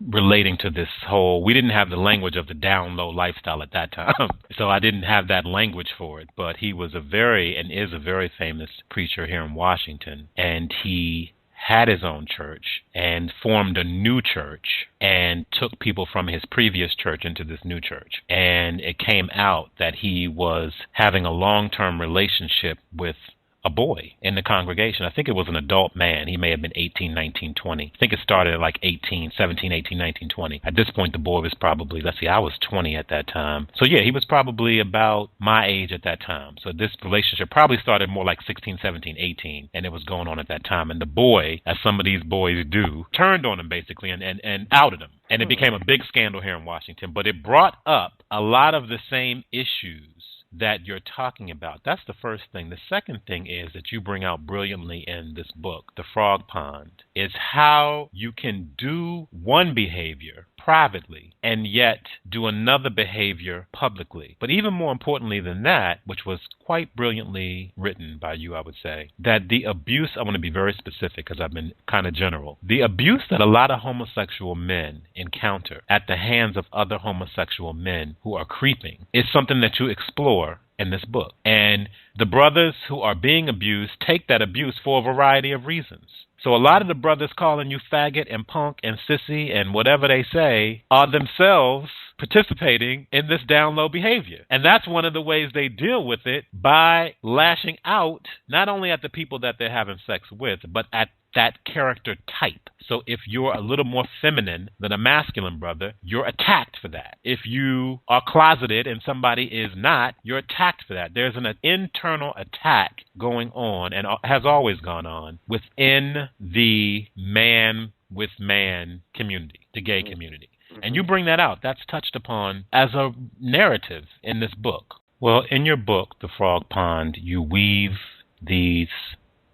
Relating to this whole, we didn't have the language of the down low lifestyle at that time, so I didn't have that language for it, but he was a very famous preacher here in Washington, and he had his own church and formed a new church and took people from his previous church into this new church. And it came out that he was having a long-term relationship with a boy in the congregation. I think it was an adult man. He may have been 18, 19, 20. I think it started at like 17, 18, 19, 20. At this point, the boy was probably, I was 20 at that time. So yeah, he was probably about my age at that time. So this relationship probably started more like 16, 17, 18, and it was going on at that time. And the boy, as some of these boys do, turned on him basically and outed him. And it became a big scandal here in Washington. But it brought up a lot of the same issues that you're talking about. That's the first thing. The second thing is that you bring out brilliantly in this book, The Frog Pond, is how you can do one behavior privately and yet do another behavior publicly. But even more importantly than that, which was quite brilliantly written by you, I would say, that the abuse, I want to be very specific because I've been kind of general, the abuse that a lot of homosexual men encounter at the hands of other homosexual men who are creeping is something that you explore in this book. And the brothers who are being abused take that abuse for a variety of reasons. So a lot of the brothers calling you faggot and punk and sissy and whatever they say are themselves participating in this down low behavior. And that's one of the ways they deal with it, by lashing out not only at the people that they're having sex with, but at that character type. So if you're a little more feminine than a masculine brother, you're attacked for that. If you are closeted and somebody is not, you're attacked for that. There's an internal attack going on, and has always gone on, within the man with man community, the gay community. And you bring that out. That's touched upon as a narrative in this book. Well, in your book, The Frog Pond, you weave these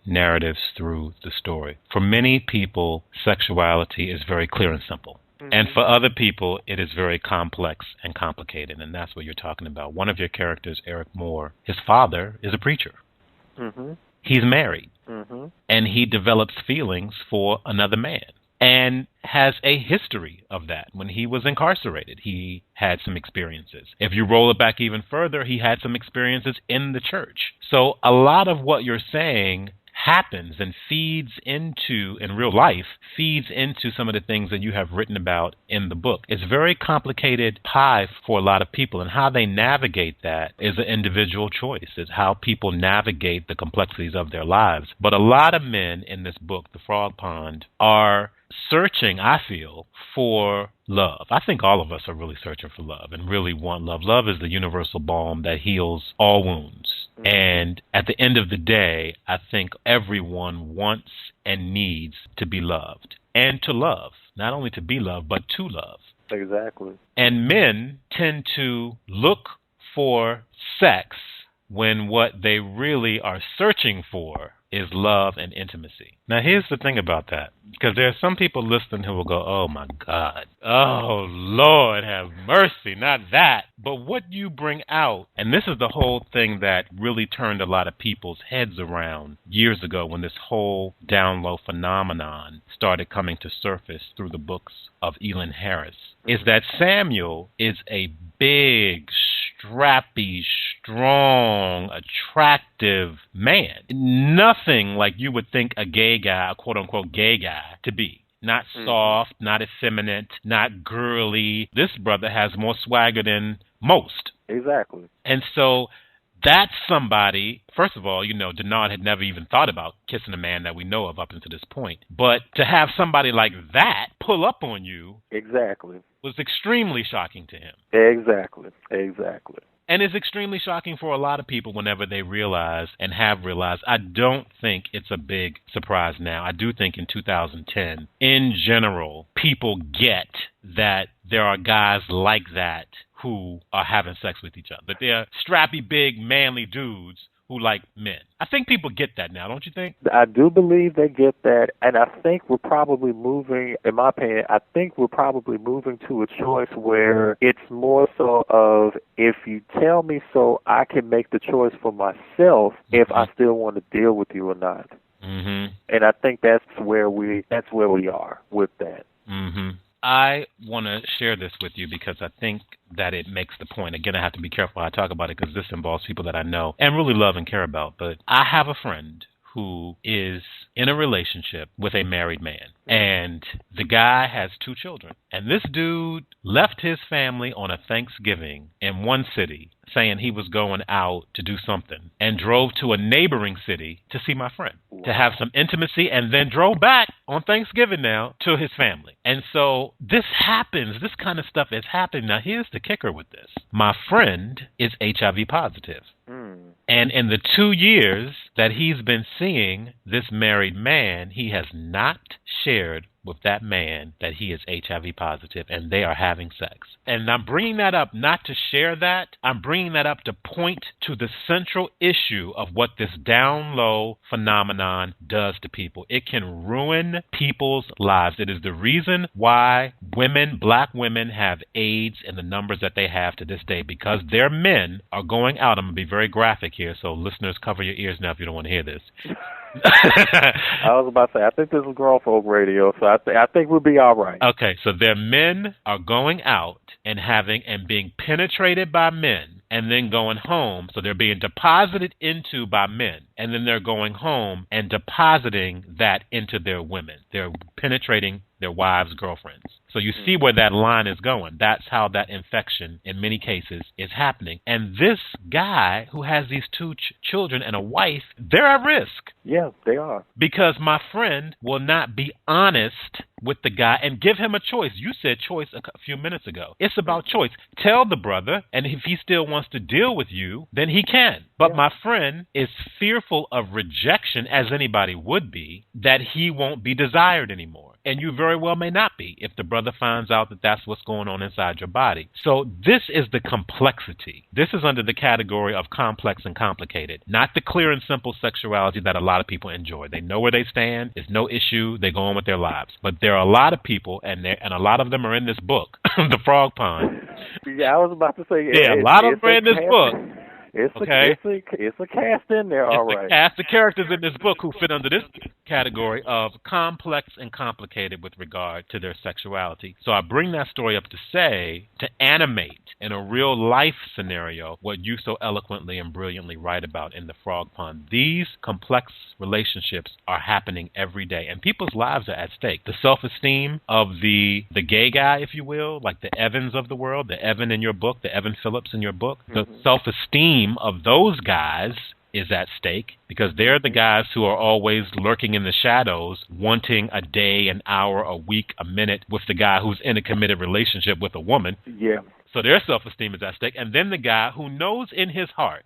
narratives through the story. For many people, sexuality is very clear and simple. And for other people, it is very complex and complicated, and that's what you're talking about. One of your characters, Eric Moore, his father is a preacher. He's married, and he develops feelings for another man, and has a history of that. When he was incarcerated, he had some experiences. If you roll it back even further, he had some experiences in the church. So a lot of what you're saying happens and feeds into, in real life, feeds into some of the things that you have written about in the book. It's very complicated pie for a lot of people, and how they navigate that is an individual choice. It's how people navigate the complexities of their lives. But a lot of men in this book, The Frog Pond, are searching, I feel, for love. I think all of us are really searching for love and really want love. Love is the universal balm that heals all wounds. And at the end of the day, I think everyone wants and needs to be loved. And to love. Not only to be loved, but to love. Exactly. And men tend to look for sex when what they really are searching for is love and intimacy. Now, here's the thing about that, because there are some people listening who will go, oh, my God. Oh, Lord, have mercy, not that. But what you bring out, and this is the whole thing that really turned a lot of people's heads around years ago when this whole down low phenomenon started coming to surface through the books of Elin Harris, is that Samuel is a big, strappy, strong, attractive man. Nothing like you would think a gay guy, a quote-unquote gay guy, to be. not soft, not effeminate, not girly. This brother has more swagger than most. Exactly. And so that's somebody, first of all, Denard had never even thought about kissing a man that we know of up until this point. But to have somebody like that pull up on you was extremely shocking to him. Exactly. And it's extremely shocking for a lot of people whenever they realize and have realized. I don't think it's a big surprise now. I do think in 2010, in general, people get that there are guys like that who are having sex with each other. That they're strappy, big, manly dudes who like men. I think people get that now, don't you think? I do believe they get that, and I think we're probably moving, in my opinion, to a choice where it's more so of, if you tell me so, I can make the choice for myself if I still want to deal with you or not. Mm-hmm. And I think that's where we are with that. Mm-hmm. I want to share this with you because I think that it makes the point. Again, I have to be careful how I talk about it because this involves people that I know and really love and care about. But I have a friend who is in a relationship with a married man. And the guy has 2 children. And this dude left his family on a Thanksgiving in one city saying he was going out to do something and drove to a neighboring city to see my friend, to have some intimacy, and then drove back on Thanksgiving now to his family. And so this happens. This kind of stuff is happening. Now, here's the kicker with this. My friend is HIV positive. And in the 2 years that he's been seeing this married man, he has not shared with that man that he is HIV positive and they are having sex. And I'm bringing that up not to share that. I'm bringing that up to point to the central issue of what this down low phenomenon does to people. It can ruin people's lives. It is the reason why black women have AIDS in the numbers that they have to this day, because their men are going out. I'm going to be very graphic here, so listeners, cover your ears now if you don't want to hear this. I was about to say, I think this is grown folk radio, so I think we'll be all right. Okay, so their men are going out and being penetrated by men and then going home. So they're being deposited into by men, and then they're going home and depositing that into their women. They're penetrating their wives' girlfriends. So you see where that line is going. That's how that infection, in many cases, is happening. And this guy who has these 2 children and a wife, they're at risk. Yeah, they are. Because my friend will not be honest with the guy and give him a choice. You said choice a few minutes ago. It's about choice. Tell the brother, and if he still wants to deal with you, then he can. But my friend is fearful of rejection, as anybody would be, that he won't be desired anymore. And you very well may not be if the brother finds out that that's what's going on inside your body. So this is the complexity. This is under the category of complex and complicated, not the clear and simple sexuality that a lot of people enjoy. They know where they stand. It's no issue. They go on with their lives. But there are a lot of people, and a lot of them are in this book, The Frog Pond. Yeah, I was about to say. Yeah, a lot of them are in this book. It's a cast in there, all right. Cast of characters in this book who fit under this category of complex and complicated with regard to their sexuality. So I bring that story up to animate in a real life scenario what you so eloquently and brilliantly write about in The Frog Pond. These complex relationships are happening every day, and people's lives are at stake. The self-esteem of the gay guy, if you will, like the Evans of the world, the Evan in your book, the Evan Phillips in your book, the self-esteem of those guys is at stake, because they're the guys who are always lurking in the shadows, wanting a day, an hour, a week, a minute with the guy who's in a committed relationship with a woman. Yeah. So their self-esteem is at stake. And then the guy who knows in his heart,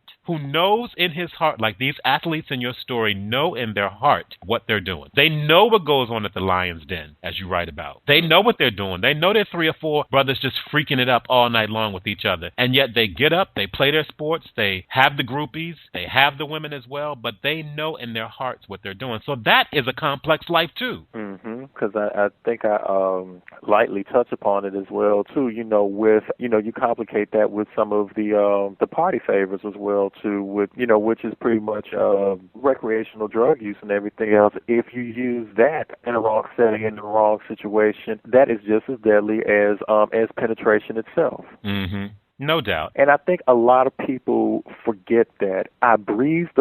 like these athletes in your story know in their heart what they're doing. They know what goes on at the Lion's Den, as you write about. They know what they're doing. They know they're 3 or 4 brothers just freaking it up all night long with each other. And yet they get up, they play their sports, they have the groupies, they have the women as well, but they know in their hearts what they're doing. So that is a complex life too. Because I think I lightly touch upon it as well too. You complicate that with some of the party favors as well too, with which is pretty much recreational drug use and everything else. If you use that in a wrong setting, in the wrong situation, that is just as deadly as penetration itself. No doubt. And I think a lot of people forget that. I breezed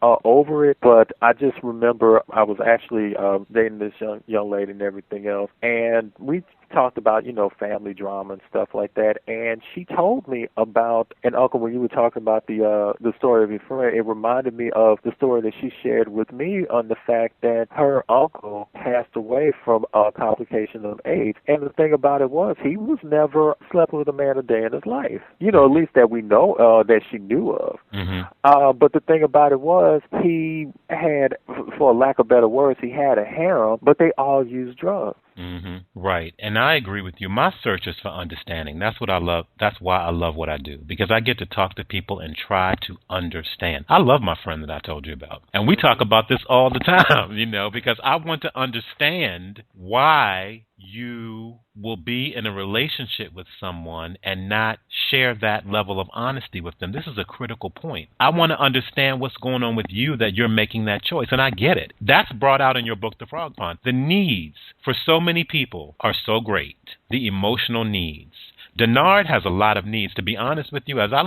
over it, but I just remember I was actually dating this young lady and everything else, and we talked about, family drama and stuff like that, and she told me about, and Uncle, when you were talking about the story of your friend, it reminded me of the story that she shared with me on the fact that her uncle passed away from a complication of AIDS, and the thing about it was he was never slept with a man a day in his life, at least that we know, that she knew of. Mm-hmm. But the thing about it was he had, for lack of better words, he had a harem, but they all used drugs. Mm-hmm. Right. And I agree with you. My search is for understanding. That's what I love. That's why I love what I do, because I get to talk to people and try to understand. I love my friend that I told you about. And we talk about this all the time, because I want to understand why you will be in a relationship with someone and not share that level of honesty with them. This is a critical point. I want to understand what's going on with you that you're making that choice, and I get it. That's brought out in your book, The Frog Pond. The needs for so many people are so great, the emotional needs. Denard has a lot of needs. To be honest with you, as I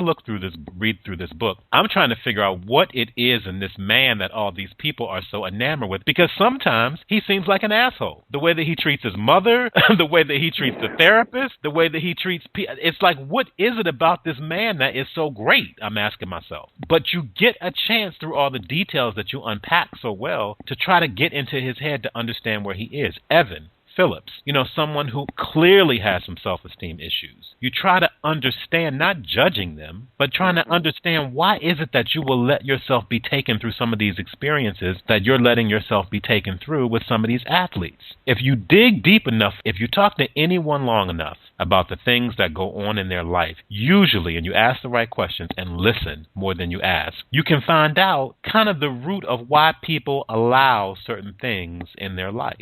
read through this book, I'm trying to figure out what it is in this man that all these people are so enamored with, because sometimes he seems like an asshole. The way that he treats his mother, the way that he treats the therapist, the way that he treats people. It's like, what is it about this man that is so great? I'm asking myself. But you get a chance through all the details that you unpack so well to try to get into his head to understand where he is. Evan Phillips, someone who clearly has some self-esteem issues. You try to understand, not judging them, but trying to understand why is it that you will let yourself be taken through some of these experiences that you're letting yourself be taken through with some of these athletes. If you dig deep enough, if you talk to anyone long enough about the things that go on in their life, usually, and you ask the right questions and listen more than you ask, you can find out kind of the root of why people allow certain things in their life.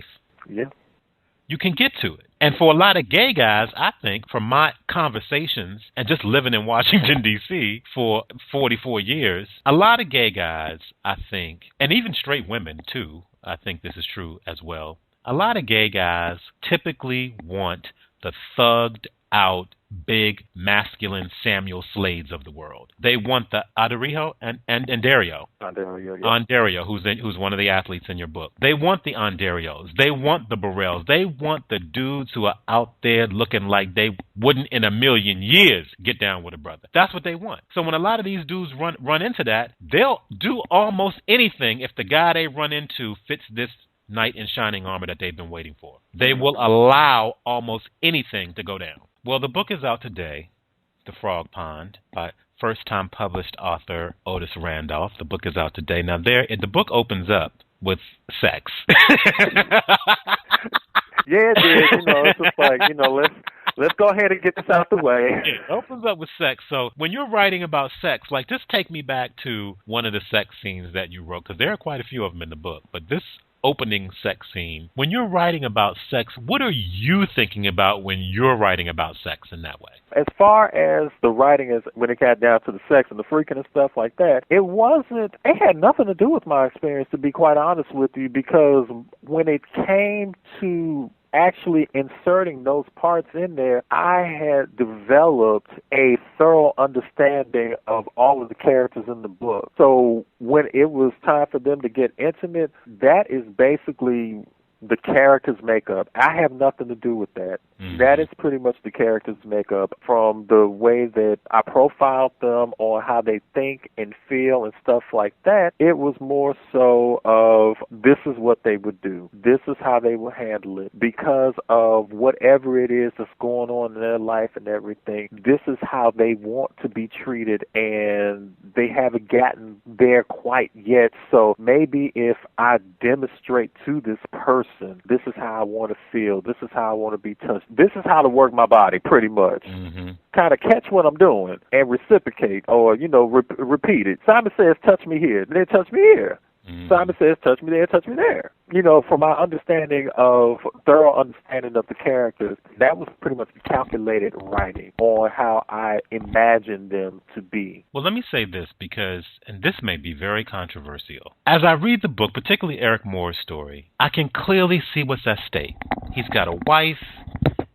Yeah. You can get to it. And for a lot of gay guys, I think, from my conversations and just living in Washington, D.C. for 44 years, a lot of gay guys, I think, and even straight women, too, I think this is true as well, a lot of gay guys typically want the thugged out, big, masculine Samuel Slades of the world. They want the Adarijo and Dario. Ondario, who's one of the athletes in your book. They want the Ondarios. They want the Burrells. They want the dudes who are out there looking like they wouldn't in a million years get down with a brother. That's what they want. So when a lot of these dudes run into that, they'll do almost anything if the guy they run into fits this knight in shining armor that they've been waiting for. They will allow almost anything to go down. Well, the book is out today, The Frog Pond, by first-time published author Otis Randolf. The book is out today. Now, the book opens up with sex. Yeah, it did. It's just like, let's go ahead and get this out the way. It opens up with sex. So when you're writing about sex, like, just take me back to one of the sex scenes that you wrote, because there are quite a few of them in the book. But this opening sex scene, when you're writing about sex, what are you thinking about when you're writing about sex in that way? As far as the writing is, when it got down to the sex and the freaking and stuff like that, it had nothing to do with my experience, to be quite honest with you, because when it came to actually inserting those parts in there, I had developed a thorough understanding of all of the characters in the book. So when it was time for them to get intimate, that is basically the character's makeup. I have nothing to do with that. Mm-hmm. That is pretty much the character's makeup, from the way that I profiled them on how they think and feel and stuff like that. It was more so of, this is what they would do. This is how they will handle it. Because of whatever it is that's going on in their life and everything, this is how they want to be treated, and they haven't gotten there quite yet. So maybe if I demonstrate to this person, this is how I want to feel, this is how I want to be touched, this is how to work my body, pretty much. Mm-hmm. Kind of catch what I'm doing and reciprocate, or, repeat it. Simon says, touch me here, then touch me here. Mm-hmm. Simon says, touch me there, touch me there. From my thorough understanding of the characters, that was pretty much calculated writing on how I imagined them to be. Well, let me say this, because, and this may be very controversial, as I read the book, particularly Eric Moore's story, I can clearly see what's at stake. He's got a wife,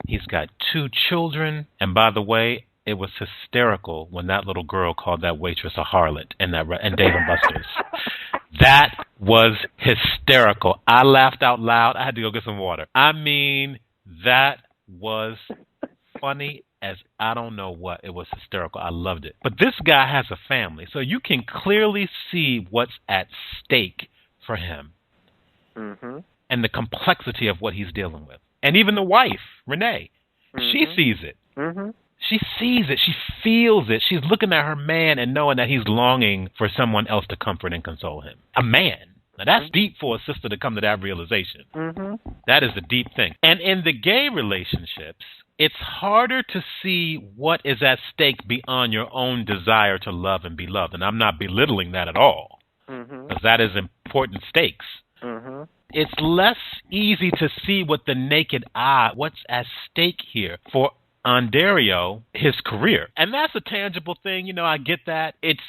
he's got 2 children, and by the way, it was hysterical when that little girl called that waitress a harlot in Dave & Buster's. That was hysterical. I laughed out loud. I had to go get some water. I mean, that was funny as I don't know what. It was hysterical. I loved it. But this guy has a family, so you can clearly see what's at stake for him. Mm-hmm. And the complexity of what he's dealing with. And even the wife, Renee, she sees it. Mm-hmm. She sees it. She feels it. She's looking at her man and knowing that he's longing for someone else to comfort and console him. A man. Now, that's deep for a sister to come to that realization. Mm-hmm. That is a deep thing. And in the gay relationships, it's harder to see what is at stake beyond your own desire to love and be loved. And I'm not belittling that at all, because that is important stakes. Mm-hmm. It's less easy to see with the naked eye what's at stake here for Ondario, his career. And that's a tangible thing. You know, I get that. It's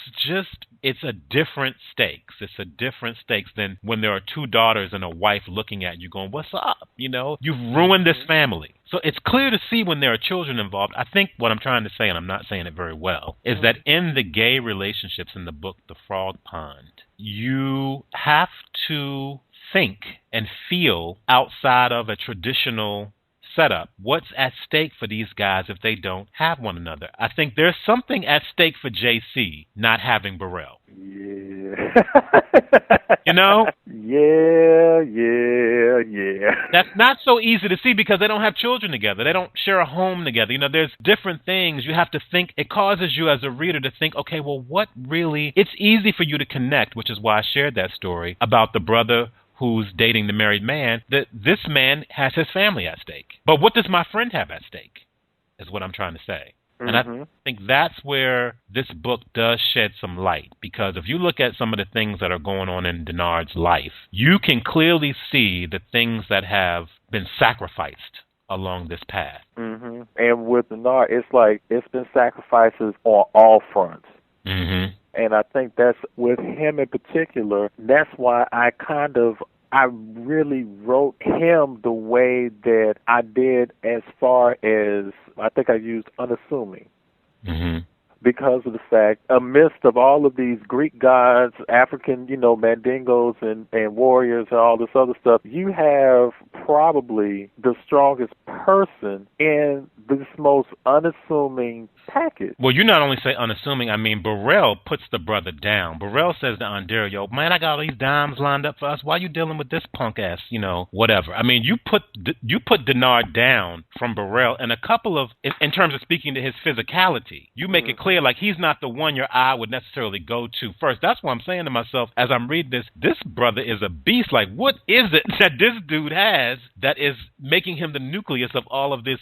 a different stakes. It's a different stakes than when there are two daughters and a wife looking at you going, what's up? You know, you've ruined this family. So it's clear to see when there are children involved. I think what I'm trying to say, and I'm not saying it very well, is that in the gay relationships in the book, The Frog Pond, you have to think and feel outside of a traditional setup. What's at stake for these guys if they don't have one another? I think there's something at stake for JC not having Burrell. Yeah. You know? Yeah. That's not so easy to see because they don't have children together. They don't share a home together. You know, there's different things you have to think. It causes you as a reader to think, okay, well, what really... It's easy for you to connect, which is why I shared that story about the brother who's dating the married man, that this man has his family at stake. But what does my friend have at stake, is what I'm trying to say. And I think that's where this book does shed some light, because if you look at some of the things that are going on in Denard's life, you can clearly see the things that have been sacrificed along this path. Mm-hmm. And with Denard, it's like it's been sacrifices on all fronts. Mm-hmm. And I think that's, with him in particular, that's why I really wrote him the way that I did, as far as, I think I used unassuming. Mm-hmm. Because of the fact, amidst of all of these Greek gods, African, mandingos and warriors and all this other stuff, you have probably the strongest person in this most unassuming package. Well, you not only say unassuming, I mean, Burrell puts the brother down. Burrell says to Ondario, man, I got all these dimes lined up for us. Why you dealing with this punk ass, whatever. I mean, you put Denard down from Burrell, and a couple of, in terms of speaking to his physicality, you make it clear like he's not the one your eye would necessarily go to first. That's why I'm saying to myself as I'm reading this brother is a beast. Like, what is it that this dude has that is making him the nucleus of all of this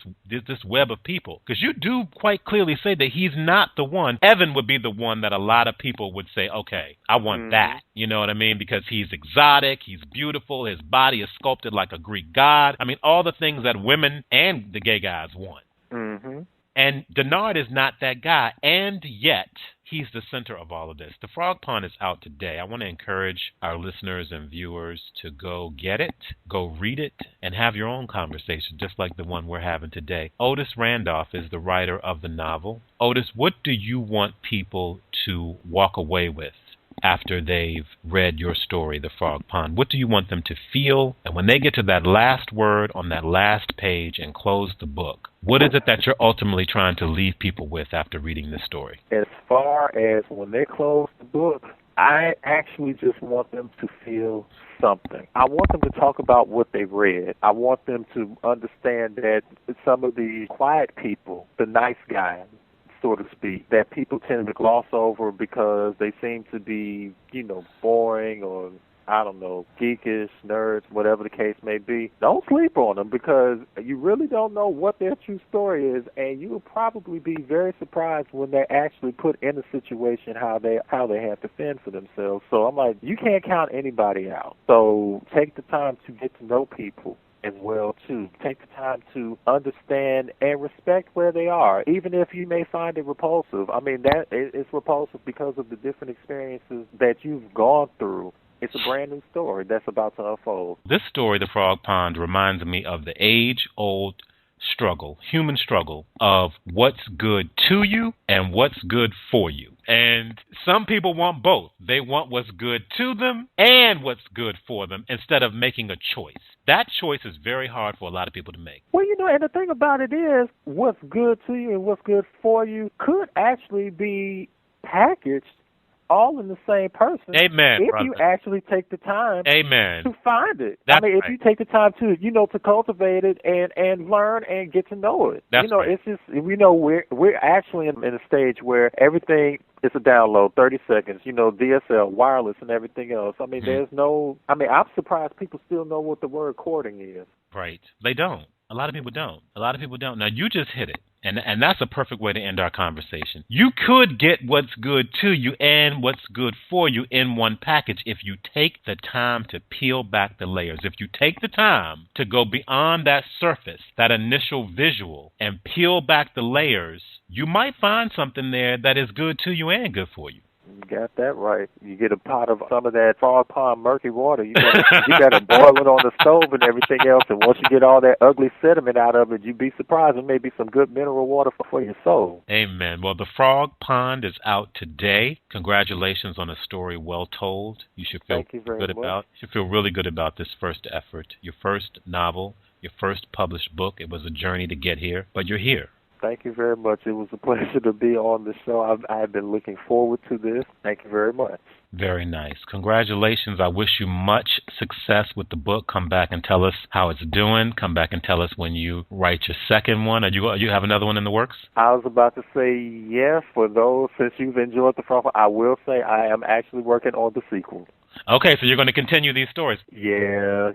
web of people? Because you do quite clearly say that he's not the one. Evan would be the one that a lot of people would say, okay, I want that. You know what I mean? Because he's exotic, he's beautiful, his body is sculpted like a Greek god. I mean, all the things that women and the gay guys want. Mm-hmm. And Denard is not that guy, and yet he's the center of all of this. The Frog Pond is out today. I want to encourage our listeners and viewers to go get it, go read it, and have your own conversation, just like the one we're having today. Otis Randolf is the writer of the novel. Otis, what do you want people to walk away with after they've read your story, The Frog Pond? What do you want them to feel? And when they get to that last word on that last page and close the book, what is it that you're ultimately trying to leave people with after reading this story? As far as when they close the book, I actually just want them to feel something. I want them to talk about what they read. I want them to understand that some of the quiet people, the nice guys, so to speak, that people tend to gloss over because they seem to be, boring or, I don't know, geekish, nerds, whatever the case may be. Don't sleep on them, because you really don't know what their true story is, and you will probably be very surprised when they're actually put in a situation how they have to fend for themselves. So I'm like, you can't count anybody out. So take the time to get to know people as well, too. Take the time to understand and respect where they are, even if you may find it repulsive. I mean, that it's repulsive because of the different experiences that you've gone through. It's a brand new story that's about to unfold. This story, The Frog Pond, reminds me of the age-old human struggle of what's good to you and what's good for you. And some people want both. They want what's good to them and what's good for them instead of making a choice. That choice is very hard for a lot of people to make. Well, and the thing about it is what's good to you and what's good for you could actually be packaged all in the same person. Amen, if brother. you actually take the time Amen. to find it. That's if right. you take the time to cultivate it and learn and get to know it. That's right. It's just we're actually in a stage where everything is a download, 30 seconds, DSL, wireless and everything else. There's no I'm surprised people still know what the word recording is. Right. They don't. A lot of people don't. Now, you just hit it. And that's a perfect way to end our conversation. You could get what's good to you and what's good for you in one package if you take the time to peel back the layers. If you take the time to go beyond that surface, that initial visual, and peel back the layers, you might find something there that is good to you and good for you. You got that right. You get a pot of some of that frog pond murky water. You got to boil it on the stove and everything else. And once you get all that ugly sediment out of it, you'd be surprised. There may be some good mineral water for your soul. Amen. Well, the Frog Pond is out today. Congratulations on a story well told. You should feel really good about this first effort, your first novel, your first published book. It was a journey to get here, but you're here. Thank you very much. It was a pleasure to be on the show. I've been looking forward to this. Thank you very much. Very nice. Congratulations. I wish you much success with the book. Come back and tell us how it's doing. Come back and tell us when you write your second one. You have another one in the works? I was about to say yes. For those, since you've enjoyed the front, I will say I am actually working on the sequel. Okay, so you're going to continue these stories. Yeah. I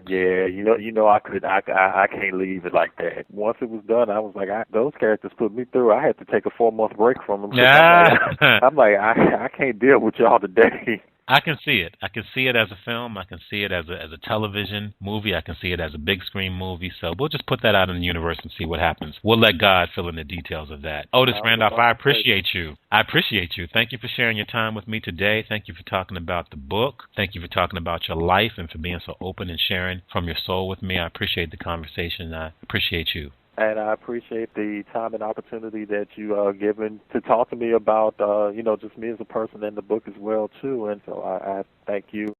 can't leave it like that. Once it was done, I was like, those characters put me through. I had to take a 4-month break from them. I'm like, I can't deal with y'all today. I can see it. I can see it as a film. I can see it as a television movie. I can see it as a big screen movie. So we'll just put that out in the universe and see what happens. We'll let God fill in the details of that. Otis Randolph, I appreciate you. Thank you for sharing your time with me today. Thank you for talking about the book. Thank you for talking about your life and for being so open and sharing from your soul with me. I appreciate the conversation. I appreciate you. And I appreciate the time and opportunity that you are given to talk to me about, just me as a person and the book as well, too. And so I thank you.